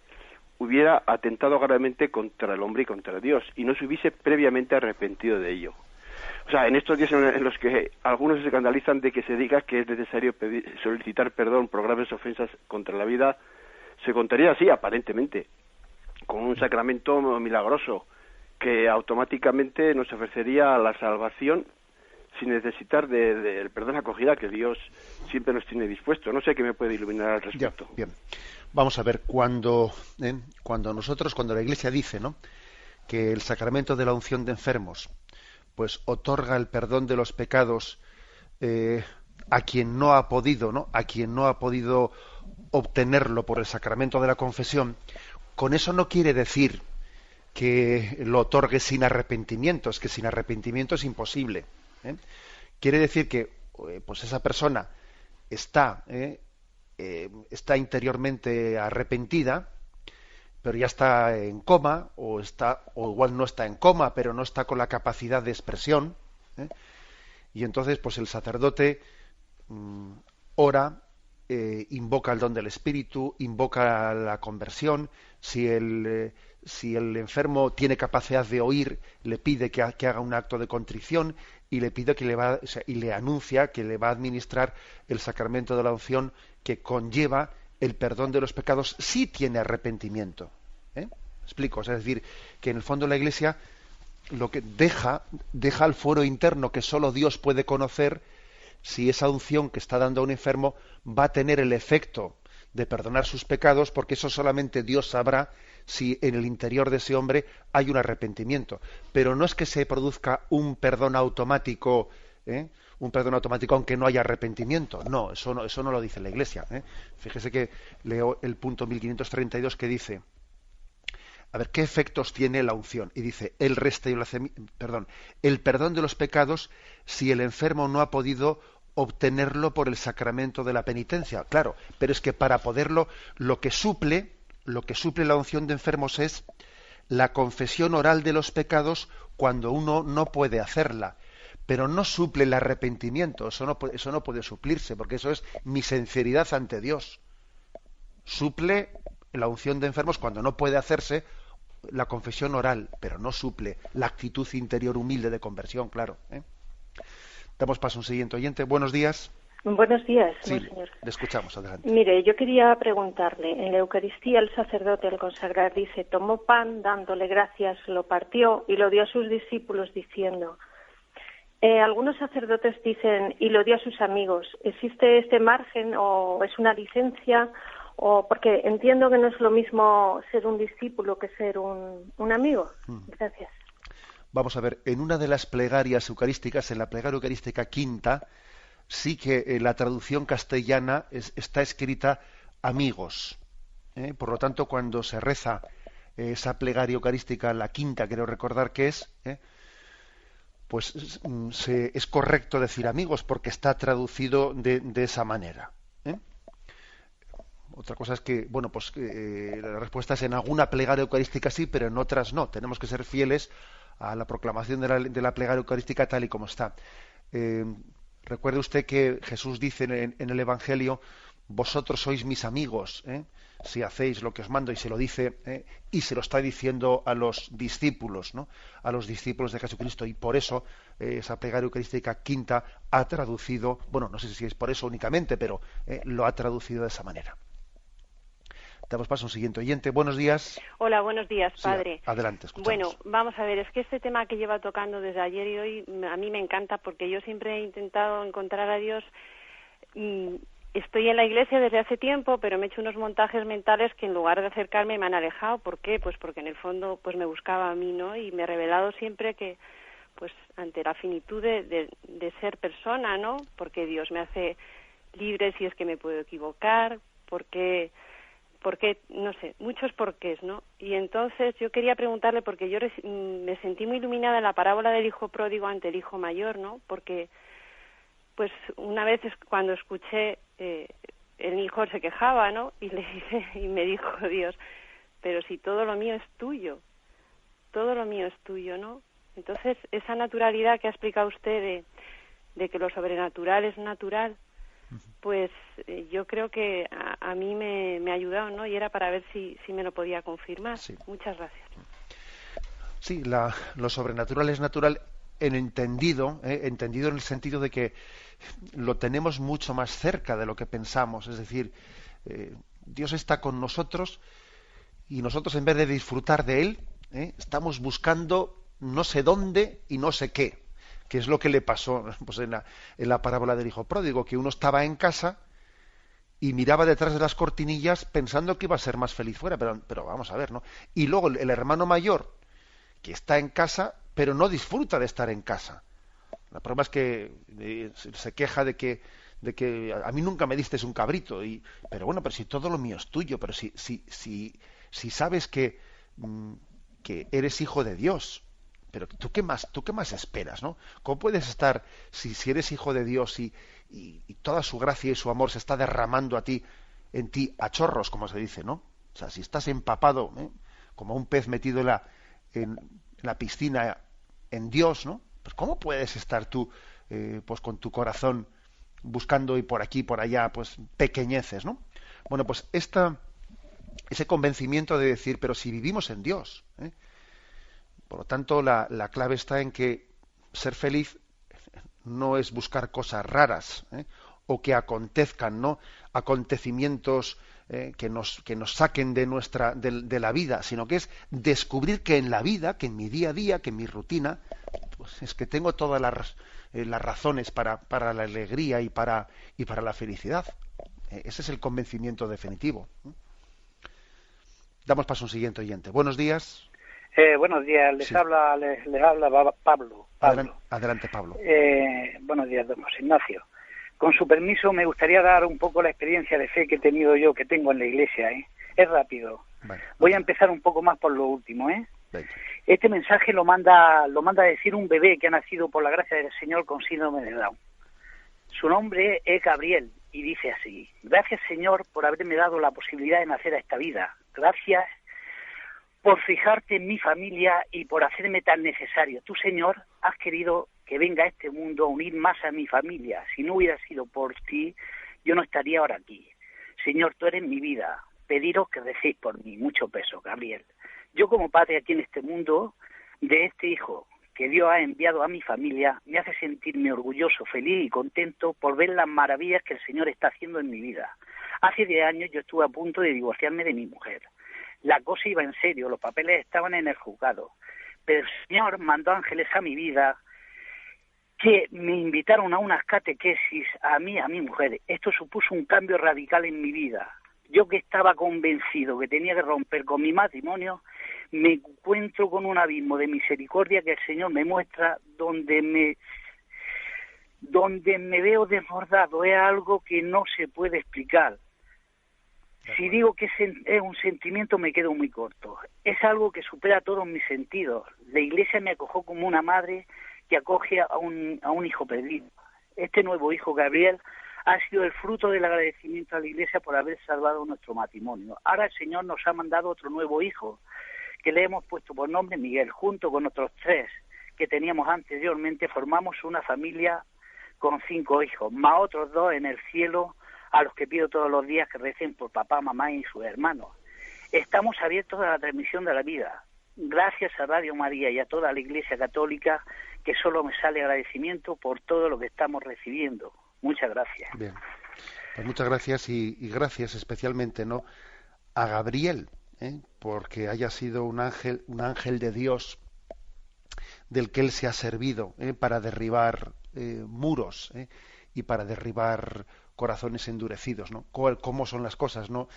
[SPEAKER 11] hubiera atentado gravemente contra el hombre y contra Dios, y no se hubiese previamente arrepentido de ello? O sea, en estos días en los que algunos se escandalizan de que se diga que es necesario solicitar perdón por graves ofensas contra la vida, se contaría así, aparentemente, con un sacramento milagroso que automáticamente nos ofrecería la salvación sin necesitar del perdón acogida que Dios siempre nos tiene dispuesto. No sé qué me puede iluminar al respecto.
[SPEAKER 1] Ya, bien. Vamos a ver, cuando la Iglesia dice, ¿no?, que el sacramento de la unción de enfermos pues otorga el perdón de los pecados a quien no ha podido obtenerlo por el sacramento de la confesión, con eso no quiere decir que lo otorgue sin arrepentimiento. Es que sin arrepentimiento es imposible. Quiere decir que pues esa persona está interiormente arrepentida, pero ya está en coma, o igual no está en coma, pero no está con la capacidad de expresión, y entonces pues el sacerdote ora, invoca el don del Espíritu, invoca la conversión. Si el enfermo tiene capacidad de oír, le pide que haga un acto de contrición y le pide y le anuncia que le va a administrar el sacramento de la unción, que conlleva el perdón de los pecados si tiene arrepentimiento. ¿Explico? O sea, es decir, que en el fondo la Iglesia lo que deja al fuero interno que solo Dios puede conocer si esa unción que está dando a un enfermo va a tener el efecto de perdonar sus pecados, porque eso solamente Dios sabrá si en el interior de ese hombre hay un arrepentimiento. Pero no es que se produzca un perdón automático, aunque no haya arrepentimiento. No, eso no lo dice la Iglesia. Fíjese que leo el punto 1532 que dice, a ver, ¿qué efectos tiene la unción? Y dice, el perdón de los pecados si el enfermo no ha podido obtenerlo por el sacramento de la penitencia. Claro, pero es que para poderlo, lo que suple la unción de enfermos es la confesión oral de los pecados cuando uno no puede hacerla. Pero no suple el arrepentimiento, eso no puede suplirse, porque eso es mi sinceridad ante Dios. Suple la unción de enfermos cuando no puede hacerse, la confesión oral, pero no suple la actitud interior humilde de conversión, claro. Damos paso a un siguiente oyente. Buenos días.
[SPEAKER 12] Buenos días,
[SPEAKER 1] sí,
[SPEAKER 12] señor.
[SPEAKER 1] Le escuchamos, adelante.
[SPEAKER 12] Mire, yo quería preguntarle, en la Eucaristía el sacerdote al consagrar dice, tomó pan, dándole gracias, lo partió y lo dio a sus discípulos diciendo. Algunos sacerdotes dicen, y lo dio a sus amigos. ¿Existe este margen o es una licencia? O porque entiendo que no es lo mismo ser un discípulo que ser un amigo. Gracias.
[SPEAKER 1] Vamos a ver, en una de las plegarias eucarísticas, en la plegaria eucarística quinta, sí que la traducción castellana está escrita amigos. Por lo tanto, cuando se reza esa plegaria eucarística, la quinta, creo recordar que es, pues es correcto decir amigos porque está traducido de esa manera. Otra cosa es que, bueno, pues la respuesta es en alguna plegaria eucarística sí, pero en otras no. Tenemos que ser fieles a la proclamación de la plegaria eucarística tal y como está. Recuerde usted que Jesús dice en el Evangelio, vosotros sois mis amigos, si hacéis lo que os mando, y se lo dice, y se lo está diciendo a los discípulos, ¿no? A los discípulos de Jesucristo, y por eso esa plegaria eucarística quinta ha traducido, bueno, no sé si es por eso únicamente, pero lo ha traducido de esa manera. Damos paso a un siguiente oyente. Buenos días.
[SPEAKER 13] Hola, buenos días, padre.
[SPEAKER 1] Sí, adelante, escuchamos.
[SPEAKER 13] Bueno, vamos a ver, es que este tema que lleva tocando desde ayer y hoy a mí me encanta porque yo siempre he intentado encontrar a Dios. Estoy en la iglesia desde hace tiempo, pero me he hecho unos montajes mentales que en lugar de acercarme me han alejado. ¿Por qué? Pues porque en el fondo pues me buscaba a mí, ¿no? Y me he revelado siempre que, pues ante la finitud de ser persona, ¿no? Porque Dios me hace libre si es que me puedo equivocar, porque no sé, muchos porqués, ¿no? Y entonces yo quería preguntarle, porque yo me sentí muy iluminada en la parábola del hijo pródigo ante el hijo mayor, ¿no? Porque, pues, una vez cuando escuché, el hijo se quejaba, ¿no? Y me dijo Dios, pero si todo lo mío es tuyo, ¿no? Entonces, esa naturalidad que ha explicado usted de que lo sobrenatural es natural, pues yo creo que a mí me ha ayudado, ¿no? Y era para ver si me lo podía confirmar. Sí. Muchas gracias.
[SPEAKER 1] Sí, lo sobrenatural es natural entendido en el sentido de que lo tenemos mucho más cerca de lo que pensamos. Es decir, Dios está con nosotros y nosotros en vez de disfrutar de Él, estamos buscando no sé dónde y no sé qué. Que es lo que le pasó pues, en la parábola del hijo pródigo, que uno estaba en casa y miraba detrás de las cortinillas pensando que iba a ser más feliz fuera, pero vamos a ver, ¿no? Y luego el hermano mayor, que está en casa, pero no disfruta de estar en casa. La prueba es que se queja de que a mí nunca me diste un cabrito, pero bueno, pero si todo lo mío es tuyo, pero si sabes que eres hijo de Dios, pero ¿tú qué más esperas, no? ¿Cómo puedes estar, si eres hijo de Dios y toda su gracia y su amor se está derramando en ti a chorros, como se dice, ¿no? O sea, si estás empapado, como un pez metido en la piscina en Dios, ¿no? Pues ¿cómo puedes estar tú, pues con tu corazón buscando y por aquí y por allá, pues pequeñeces, ¿no? Bueno, pues ese convencimiento de decir, pero si vivimos en Dios, por lo tanto, la clave está en que ser feliz no es buscar cosas raras o que acontezcan, ¿no? Acontecimientos que nos saquen de la vida, sino que es descubrir que en la vida, que en mi día a día, que en mi rutina, pues es que tengo todas las razones para la alegría y para la felicidad. Ese es el convencimiento definitivo. Damos paso a un siguiente oyente. Buenos días.
[SPEAKER 14] Buenos días, les habla Pablo.
[SPEAKER 1] Adelante, Pablo.
[SPEAKER 14] Buenos días, don José Ignacio. Con su permiso, me gustaría dar un poco la experiencia de fe que he tenido yo, que tengo en la iglesia. Es rápido. Vale. Voy a empezar un poco más por lo último. Vale. Este mensaje lo manda a decir un bebé que ha nacido por la gracia del Señor con síndrome de Down. Su nombre es Gabriel y dice así: gracias, Señor, por haberme dado la posibilidad de nacer a esta vida. Gracias por fijarte en mi familia y por hacerme tan necesario. Tú, Señor, has querido que venga a este mundo a unir más a mi familia. Si no hubiera sido por ti, yo no estaría ahora aquí. Señor, tú eres mi vida. Pediros que recéis por mí. Mucho peso, Gabriel. Yo como padre aquí en este mundo, de este hijo que Dios ha enviado a mi familia, me hace sentirme orgulloso, feliz y contento por ver las maravillas que el Señor está haciendo en mi vida. Hace 10 años yo estuve a punto de divorciarme de mi mujer. La cosa iba en serio, los papeles estaban en el juzgado. Pero el Señor mandó ángeles a mi vida que me invitaron a unas catequesis, a mí, a mi mujer. Esto supuso un cambio radical en mi vida. Yo que estaba convencido que tenía que romper con mi matrimonio, me encuentro con un abismo de misericordia que el Señor me muestra donde me veo desbordado. Es algo que no se puede explicar. Si digo que es un sentimiento, me quedo muy corto. Es algo que supera todos mis sentidos. La Iglesia me acogió como una madre que acoge a un hijo perdido. Este nuevo hijo, Gabriel, ha sido el fruto del agradecimiento a la Iglesia por haber salvado nuestro matrimonio. Ahora el Señor nos ha mandado otro nuevo hijo, que le hemos puesto por nombre Miguel. Junto con otros 3 que teníamos anteriormente, formamos una familia con 5 hijos, más otros 2 en el cielo, a los que pido todos los días que recen por papá, mamá y sus hermanos. Estamos abiertos a la transmisión de la vida. Gracias a Radio María y a toda la Iglesia Católica, que solo me sale agradecimiento por todo lo que estamos recibiendo. Muchas gracias.
[SPEAKER 1] Bien, pues muchas gracias y gracias especialmente, ¿no?, a Gabriel, porque haya sido un ángel de Dios del que él se ha servido para derribar muros y para derribar corazones endurecidos, ¿no? ¿Cómo son las cosas, no?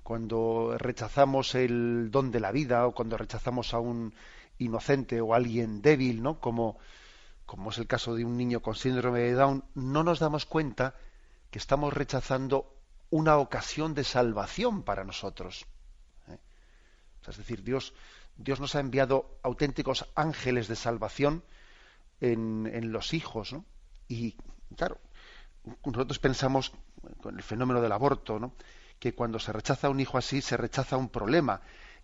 [SPEAKER 1] Cuando rechazamos el don de la vida o cuando rechazamos a un inocente o a alguien débil, ¿no?, como es el caso de un niño con síndrome de Down, no nos damos cuenta que estamos rechazando una ocasión de salvación para nosotros. O sea, es decir, Dios nos ha enviado auténticos ángeles de salvación en los hijos, ¿no? Y claro, nosotros pensamos con el fenómeno del aborto, ¿no?, que cuando se rechaza un hijo así se rechaza un problema,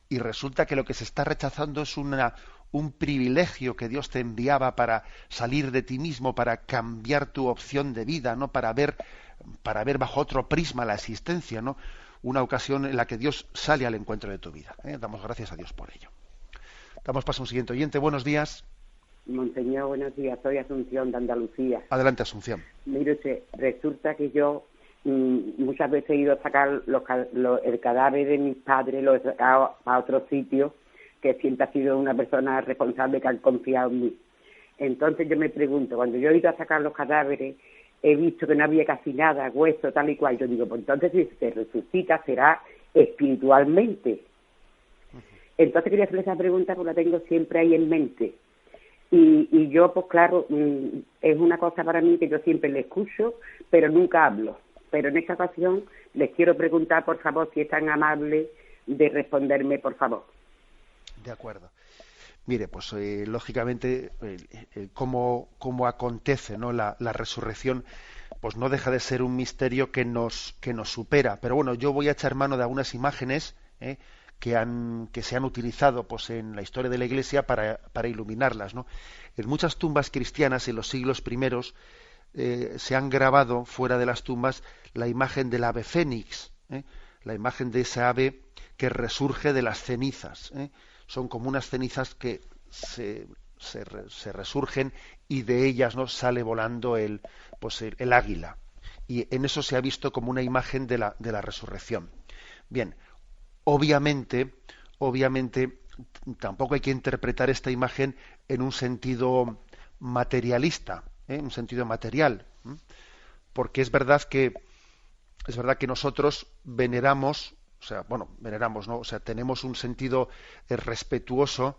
[SPEAKER 1] y resulta que lo que se está rechazando es un privilegio que Dios te enviaba para salir de ti mismo, para cambiar tu opción de vida, ¿no?, para ver bajo otro prisma la existencia, ¿no?, una ocasión en la que Dios sale al encuentro de tu vida. Damos gracias a Dios por ello. Damos paso a un siguiente oyente. Buenos días.
[SPEAKER 15] Monseñor, buenos días. Soy Asunción de Andalucía.
[SPEAKER 1] Adelante, Asunción.
[SPEAKER 15] Mire usted, resulta que yo muchas veces he ido a sacar el cadáver de mis padres, lo he sacado a otro sitio, que siempre ha sido una persona responsable que han confiado en mí. Entonces yo me pregunto, cuando yo he ido a sacar los cadáveres, he visto que no había casi nada, hueso, tal y cual. Yo digo, pues entonces si se resucita será espiritualmente. Entonces quería hacerle esa pregunta porque la tengo siempre ahí en mente. Y yo, pues claro, es una cosa para mí que yo siempre le escucho, pero nunca hablo. Pero en esta ocasión les quiero preguntar, por favor, si es tan amable de responderme, por favor.
[SPEAKER 1] De acuerdo. Mire, pues lógicamente cómo acontece, ¿no?, la resurrección, pues no deja de ser un misterio que nos supera. Pero bueno, yo voy a echar mano de algunas imágenes que se han utilizado pues en la historia de la Iglesia para iluminarlas, ¿no? En muchas tumbas cristianas en los siglos primeros se han grabado fuera de las tumbas la imagen del ave fénix, la imagen de esa ave que resurge de las cenizas. Son como unas cenizas que se resurgen y de ellas, ¿no?, sale volando el águila. Y en eso se ha visto como una imagen de la resurrección. Bien, obviamente tampoco hay que interpretar esta imagen en un sentido materialista, un sentido material, porque es verdad que nosotros veneramos, ¿no? O sea, tenemos un sentido respetuoso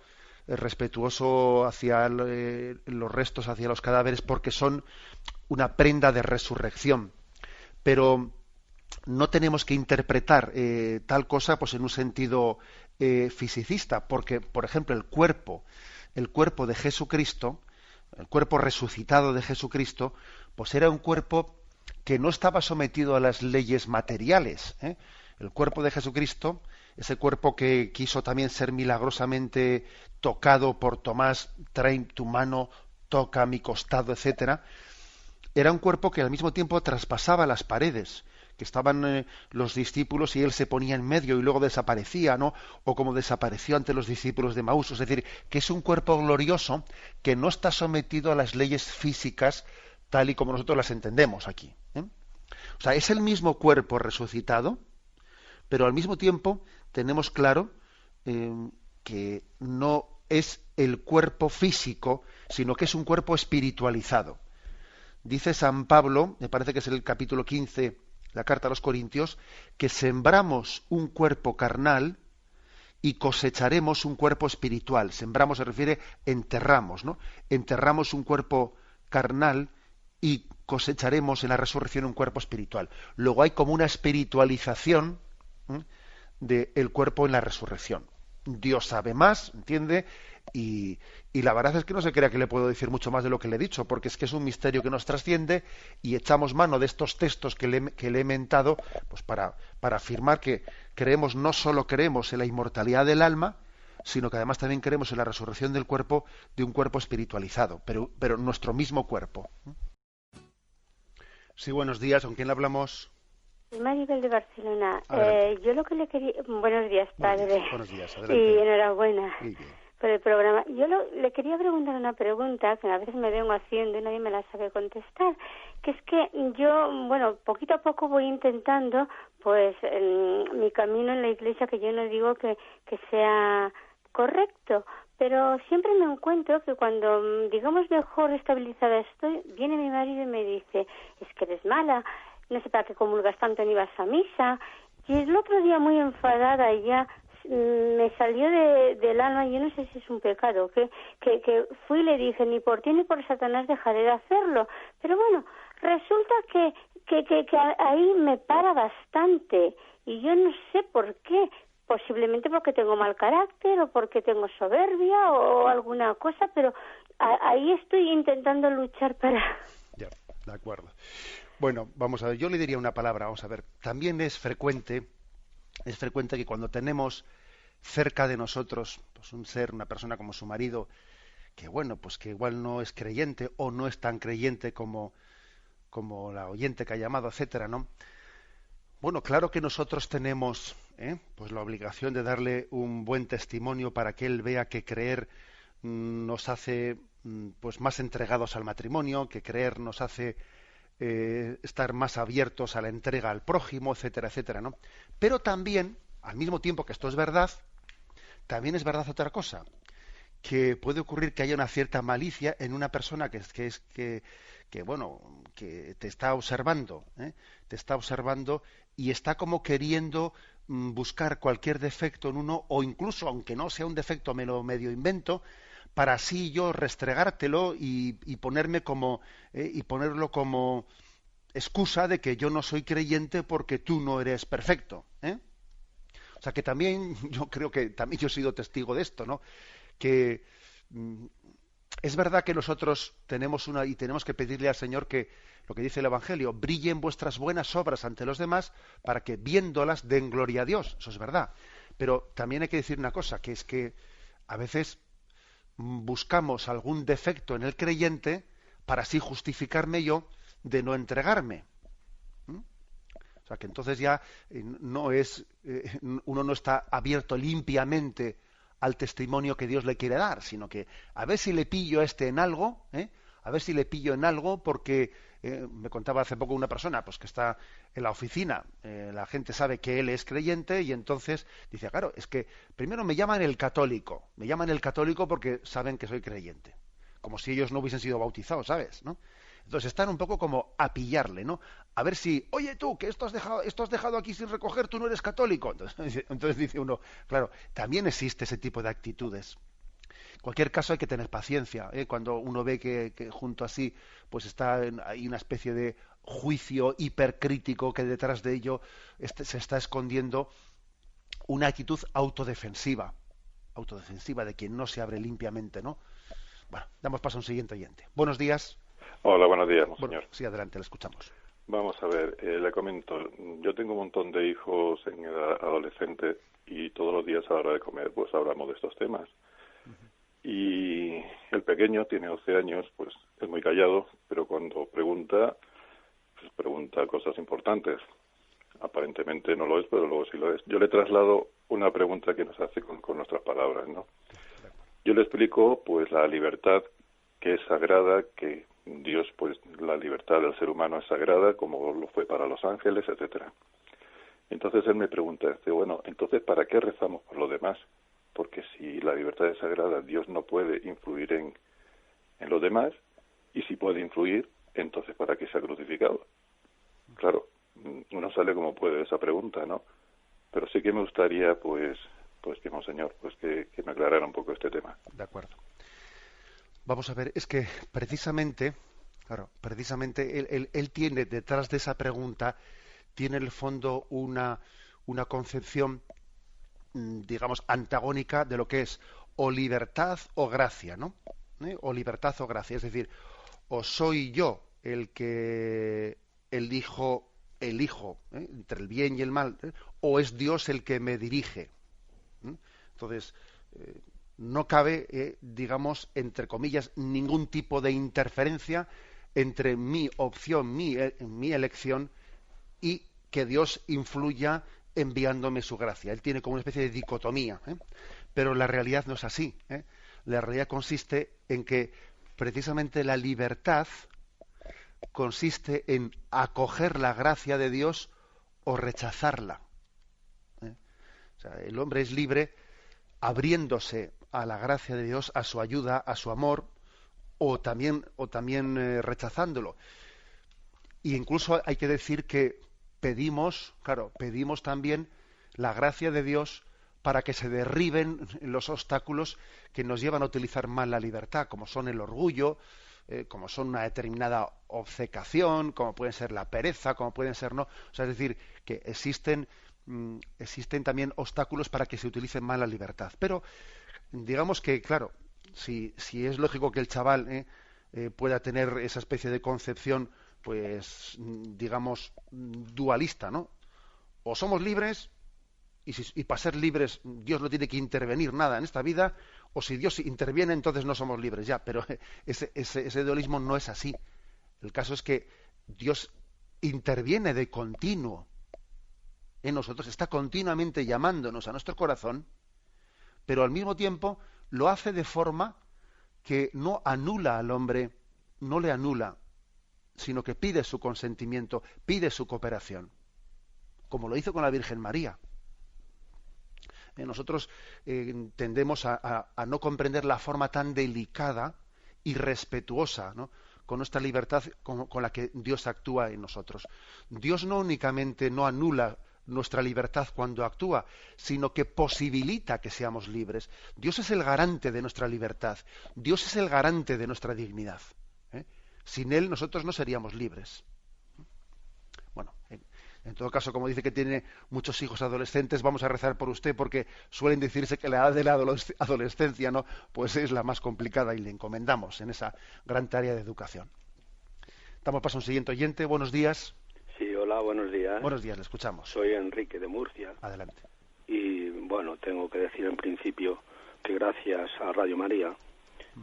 [SPEAKER 1] hacia los restos, hacia los cadáveres, porque son una prenda de resurrección. Pero no tenemos que interpretar tal cosa pues en un sentido fisicista, porque, por ejemplo, el cuerpo de Jesucristo, el cuerpo resucitado de Jesucristo, pues era un cuerpo que no estaba sometido a las leyes materiales. El cuerpo de Jesucristo, ese cuerpo que quiso también ser milagrosamente tocado por Tomás, trae tu mano, toca mi costado, etcétera, era un cuerpo que al mismo tiempo traspasaba las paredes, que estaban los discípulos y él se ponía en medio y luego desaparecía, ¿no? O como desapareció ante los discípulos de Maús. Es decir, que es un cuerpo glorioso que no está sometido a las leyes físicas tal y como nosotros las entendemos aquí. O sea, es el mismo cuerpo resucitado, pero al mismo tiempo tenemos claro que no es el cuerpo físico, sino que es un cuerpo espiritualizado. Dice San Pablo, me parece que es el capítulo 15, la carta a los Corintios, que sembramos un cuerpo carnal y cosecharemos un cuerpo espiritual. Sembramos se refiere, enterramos, ¿no? Enterramos un cuerpo carnal y cosecharemos en la resurrección un cuerpo espiritual. Luego hay como una espiritualización del cuerpo en la resurrección. Dios sabe más, ¿entiende? Y la verdad es que no se crea que le puedo decir mucho más de lo que le he dicho, porque es que es un misterio que nos trasciende y echamos mano de estos textos que le he mentado, pues para afirmar que no solo creemos en la inmortalidad del alma, sino que además también creemos en la resurrección del cuerpo, de un cuerpo espiritualizado, pero nuestro mismo cuerpo. Sí, buenos días, ¿con quién le hablamos?
[SPEAKER 16] Maribel de Barcelona. Yo lo que le quería... Buenos días, padre.
[SPEAKER 1] Buenos días, adelante.
[SPEAKER 16] Y enhorabuena por el programa. Yo le quería preguntar una pregunta que a veces me vengo haciendo y nadie me la sabe contestar, que es que yo, poquito a poco voy intentando, pues, mi camino en la iglesia, que yo no digo que sea correcto, pero siempre me encuentro que cuando, digamos, mejor estabilizada estoy, viene mi marido y me dice, es que eres mala, no sé para qué comulgas tanto ni vas a misa. Y el otro día muy enfadada ya me salió del alma, yo no sé si es un pecado, que fui y le dije, ni por ti ni por Satanás dejaré de hacerlo. Pero bueno, resulta que ahí me para bastante y yo no sé por qué. Posiblemente porque tengo mal carácter o porque tengo soberbia o alguna cosa, pero ahí estoy intentando luchar para...
[SPEAKER 1] Ya, de acuerdo. Bueno, vamos a ver, yo le diría una palabra, vamos a ver. También es frecuente que cuando tenemos cerca de nosotros, pues un ser, una persona como su marido, que pues que igual no es creyente o no es tan creyente como la oyente que ha llamado, etcétera, ¿no? Bueno, claro que nosotros tenemos pues la obligación de darle un buen testimonio para que él vea que creer nos hace pues más entregados al matrimonio, que creer nos hace estar más abiertos a la entrega al prójimo, etcétera, etcétera, ¿no? Pero también, al mismo tiempo que esto es verdad, también es verdad otra cosa, que puede ocurrir que haya una cierta malicia en una persona que te está observando, y está como queriendo buscar cualquier defecto en uno, o incluso, aunque no sea un defecto, me lo medio invento, para así yo restregártelo y ponerme como y ponerlo como excusa de que yo no soy creyente porque tú no eres perfecto, O sea que también yo creo que también yo he sido testigo de esto, ¿no? Que es verdad que nosotros tenemos que pedirle al Señor que lo que dice el Evangelio, brillen vuestras buenas obras ante los demás para que viéndolas den gloria a Dios. Eso es verdad. Pero también hay que decir una cosa, que es que a veces buscamos algún defecto en el creyente para así justificarme yo de no entregarme. O sea que entonces ya uno no está abierto limpiamente al testimonio que Dios le quiere dar, sino que a ver si le pillo en algo, porque me contaba hace poco una persona pues que está en la oficina, la gente sabe que él es creyente y entonces dice, claro, es que primero me llaman el católico porque saben que soy creyente, como si ellos no hubiesen sido bautizados, ¿sabes? ¿No? Entonces están un poco como a pillarle, ¿no? A ver si, oye tú, que esto has dejado aquí sin recoger, tú no eres católico. Entonces dice uno, claro, también existe ese tipo de actitudes. En cualquier caso hay que tener paciencia, cuando uno ve que junto así pues hay una especie de juicio hipercrítico, que detrás de ello se está escondiendo una actitud autodefensiva de quien no se abre limpiamente, ¿no? Bueno, damos paso a un siguiente oyente. Buenos días.
[SPEAKER 17] Hola, buenos días, monseñor.
[SPEAKER 1] Sí, adelante, le escuchamos.
[SPEAKER 17] Vamos a ver, le comento, yo tengo un montón de hijos en edad adolescente y todos los días a la hora de comer pues hablamos de estos temas. Y el pequeño tiene 11 años, pues es muy callado, pero cuando pregunta, pues pregunta cosas importantes. aparentemente no lo es, pero luego sí lo es. Yo le traslado una pregunta que nos hace con nuestras palabras, ¿no? Yo le explico, pues, la libertad que es sagrada, que Dios, pues, la libertad del ser humano es sagrada, como lo fue para los ángeles, etcétera. Entonces él me pregunta, bueno, entonces, ¿para qué rezamos por lo demás? Porque si la libertad es sagrada, Dios no puede influir en los demás, y si puede influir, entonces, ¿para qué se ha crucificado? Claro, uno sale como puede de esa pregunta, ¿no? Pero sí que me gustaría, pues que Monseñor, pues que me aclarara un poco este tema.
[SPEAKER 1] De acuerdo. Vamos a ver, es que precisamente él tiene detrás de esa pregunta, tiene en el fondo una concepción, digamos, antagónica de lo que es o libertad o gracia, ¿no? O libertad o gracia, es decir, o soy yo el que elijo entre el bien y el mal, o es Dios el que me dirige. Entonces, no cabe, digamos, entre comillas, ningún tipo de interferencia entre mi opción, mi elección, y que Dios influya enviándome su gracia. Él tiene como una especie de dicotomía, pero la realidad no es así. La realidad consiste en que precisamente la libertad consiste en acoger la gracia de Dios o rechazarla. O sea, el hombre es libre abriéndose a la gracia de Dios, a su ayuda, a su amor, o también rechazándolo. Y incluso hay que decir que pedimos también la gracia de Dios para que se derriben los obstáculos que nos llevan a utilizar mal la libertad, como son el orgullo, como son una determinada obcecación, como pueden ser la pereza, como pueden ser no. O sea, es decir, que existen también obstáculos para que se utilice mal la libertad. Pero digamos que, claro, si es lógico que el chaval pueda tener esa especie de concepción, pues, digamos, dualista, ¿no? O somos libres, y para ser libres Dios no tiene que intervenir nada en esta vida, o si Dios interviene entonces no somos libres ya, pero ese dualismo no es así. El caso es que Dios interviene de continuo en nosotros, está continuamente llamándonos a nuestro corazón, pero al mismo tiempo lo hace de forma que no anula al hombre, no le anula, sino que pide su consentimiento, pide su cooperación, como lo hizo con la Virgen María. Nosotros tendemos a no comprender la forma tan delicada y respetuosa, ¿no?, con nuestra libertad con la que Dios actúa en nosotros. Dios no únicamente no anula nuestra libertad cuando actúa, sino que posibilita que seamos libres. Dios es el garante de nuestra libertad. Dios es el garante de nuestra dignidad. Sin Él nosotros no seríamos libres. Bueno, en todo caso, como dice que tiene muchos hijos adolescentes, vamos a rezar por usted, porque suelen decirse que la edad de la adolescencia, ¿no?, pues es la más complicada, y le encomendamos en esa gran tarea de educación. Damos paso a un siguiente oyente. Buenos días.
[SPEAKER 18] Sí, hola, buenos días.
[SPEAKER 1] Buenos días, le escuchamos.
[SPEAKER 18] Soy Enrique de Murcia.
[SPEAKER 1] Adelante.
[SPEAKER 18] Y bueno, tengo que decir en principio que gracias a Radio María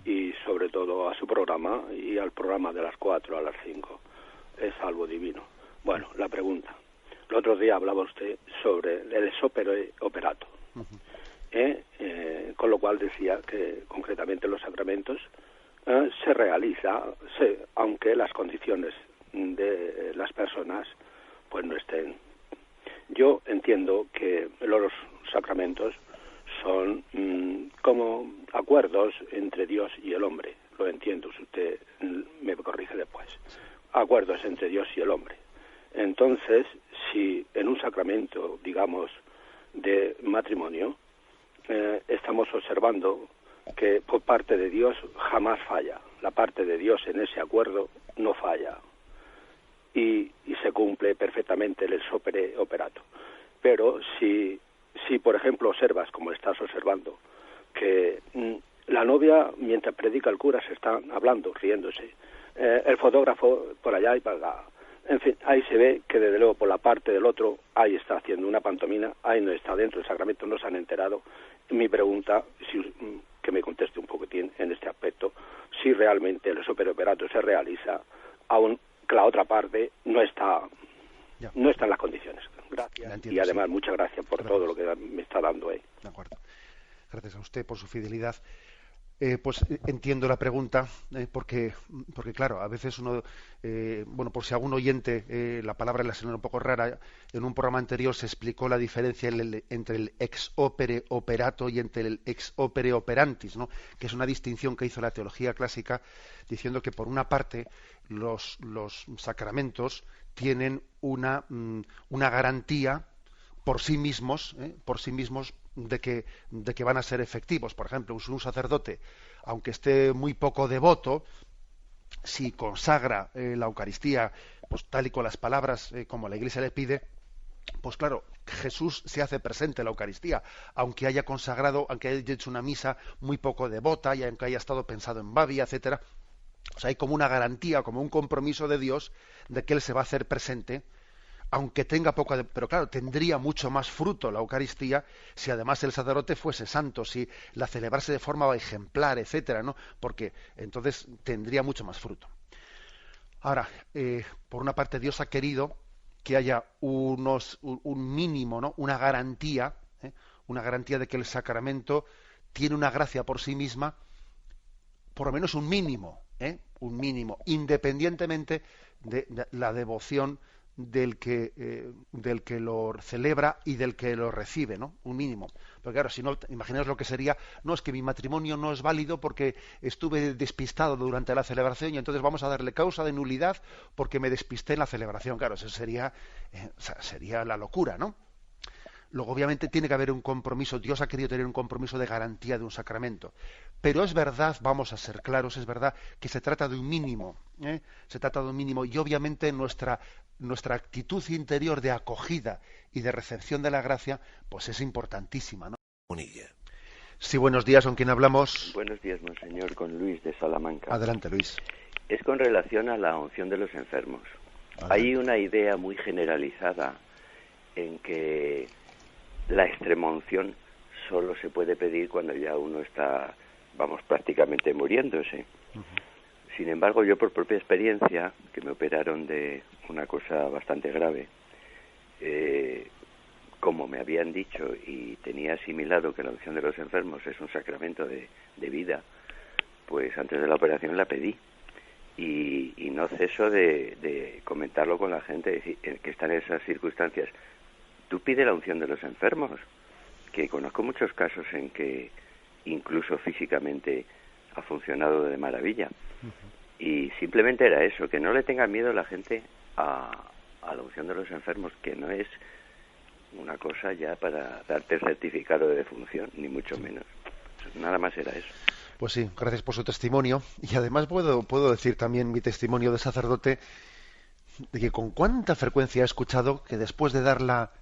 [SPEAKER 18] y sobre todo a su programa y al programa de las 4 a las 5 es algo divino. Bueno, la pregunta. El otro día hablaba usted sobre el opere operato, con lo cual decía que concretamente los sacramentos se realiza, aunque las condiciones de las personas pues no estén. Yo entiendo que los sacramentos son como acuerdos entre Dios y el hombre. Lo entiendo, si usted me corrige después. Acuerdos entre Dios y el hombre. Entonces, si en un sacramento, digamos, de matrimonio, estamos observando que por parte de Dios jamás falla. La parte de Dios en ese acuerdo no falla. Y se cumple perfectamente el opere operato. Pero si por ejemplo observas, como estás observando, que la novia, mientras predica el cura, se está hablando, riéndose, el fotógrafo por allá y para acá, en fin, ahí se ve que desde luego por la parte del otro, ahí está haciendo una pantomima, ahí no está dentro del sacramento, no se han enterado. Mi pregunta, que me conteste un poquitín en este aspecto, si realmente el opere operato se realiza, aún que la otra parte no está en las condiciones. gracias. Y además, muchas gracias por todo lo que me está dando ahí.
[SPEAKER 1] De acuerdo. Gracias a usted por su fidelidad. Pues entiendo la pregunta, porque claro, a veces uno, por si algún oyente la palabra le suena un poco rara, en un programa anterior se explicó la diferencia entre el ex opere operato y entre el ex opere operantis, ¿no? Que es una distinción que hizo la teología clásica, diciendo que por una parte los sacramentos tienen una garantía por sí mismos de que van a ser efectivos. Por ejemplo, un sacerdote, aunque esté muy poco devoto, si consagra la Eucaristía, pues tal y con las palabras como la Iglesia le pide, pues claro, Jesús se hace presente en la Eucaristía, aunque haya consagrado, aunque haya hecho una misa muy poco devota y aunque haya estado pensado en Babia, etcétera. O sea, hay como una garantía, como un compromiso de Dios de que Él se va a hacer presente, aunque tenga poca, pero claro, tendría mucho más fruto la Eucaristía si además el sacerdote fuese santo, si la celebrase de forma ejemplar, etcétera, ¿no? Porque entonces tendría mucho más fruto. Ahora, por una parte, Dios ha querido que haya un mínimo, ¿no? Una garantía de que el sacramento tiene una gracia por sí misma, por lo menos un mínimo, independientemente de la devoción del que lo celebra y del que lo recibe, ¿no? Un mínimo. Pero claro, si no, imaginaos lo que sería, no, es que mi matrimonio no es válido porque estuve despistado durante la celebración y entonces vamos a darle causa de nulidad porque me despisté en la celebración. Claro, eso sería la locura, ¿no? Luego, obviamente, tiene que haber un compromiso. Dios ha querido tener un compromiso de garantía de un sacramento. Pero es verdad, vamos a ser claros, es verdad que se trata de un mínimo. Se trata de un mínimo. Y obviamente nuestra actitud interior de acogida y de recepción de la gracia, pues es importantísima, ¿no? Sí, buenos días, ¿con quién hablamos?
[SPEAKER 19] Buenos días, monseñor, con Luis de Salamanca.
[SPEAKER 1] Adelante, Luis.
[SPEAKER 19] Es con relación a la unción de los enfermos. Hay una idea muy generalizada en que la extremunción solo se puede pedir cuando ya uno está, prácticamente muriéndose. Sin embargo, yo por propia experiencia, que me operaron de una cosa bastante grave, como me habían dicho y tenía asimilado que la unción de los enfermos es un sacramento de vida, pues antes de la operación la pedí. Y no ceso de comentarlo con la gente, decir, que está en esas circunstancias. Tú pide la unción de los enfermos, que conozco muchos casos en que incluso físicamente ha funcionado de maravilla. Y simplemente era eso, que no le tenga miedo la gente a la unción de los enfermos, que no es una cosa ya para darte el certificado de defunción, ni mucho menos. Nada más era eso.
[SPEAKER 1] Pues sí, gracias por su testimonio. Y además puedo decir también mi testimonio de sacerdote, de que con cuánta frecuencia he escuchado que después de dar la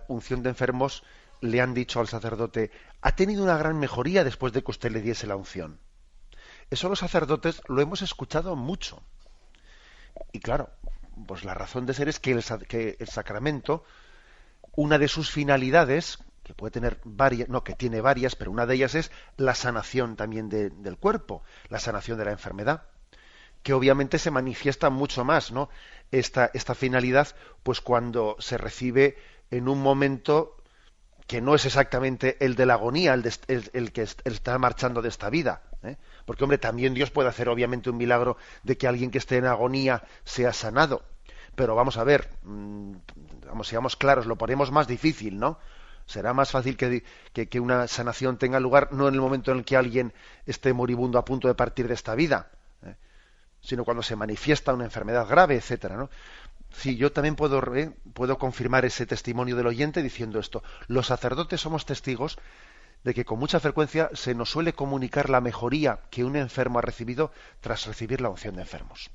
[SPEAKER 1] unción de enfermos le han dicho al sacerdote: ha tenido una gran mejoría después de que usted le diese la unción. Eso los sacerdotes lo hemos escuchado mucho. Y claro, pues la razón de ser es que el sacramento, una de sus finalidades, que puede tener varias, que tiene varias, pero una de ellas es la sanación también del cuerpo, la sanación de la enfermedad, que obviamente se manifiesta mucho más, ¿no? Esta finalidad, pues cuando se recibe en un momento que no es exactamente el de la agonía, el que está marchando de esta vida, porque hombre, también Dios puede hacer obviamente un milagro de que alguien que esté en agonía sea sanado, pero vamos a ver, seamos claros, lo ponemos más difícil, ¿no? Será más fácil que una sanación tenga lugar no en el momento en el que alguien esté moribundo a punto de partir de esta vida, sino cuando se manifiesta una enfermedad grave, etcétera, ¿no? Sí, yo también puedo confirmar ese testimonio del oyente diciendo esto. Los sacerdotes somos testigos de que con mucha frecuencia se nos suele comunicar la mejoría que un enfermo ha recibido tras recibir la unción de enfermos.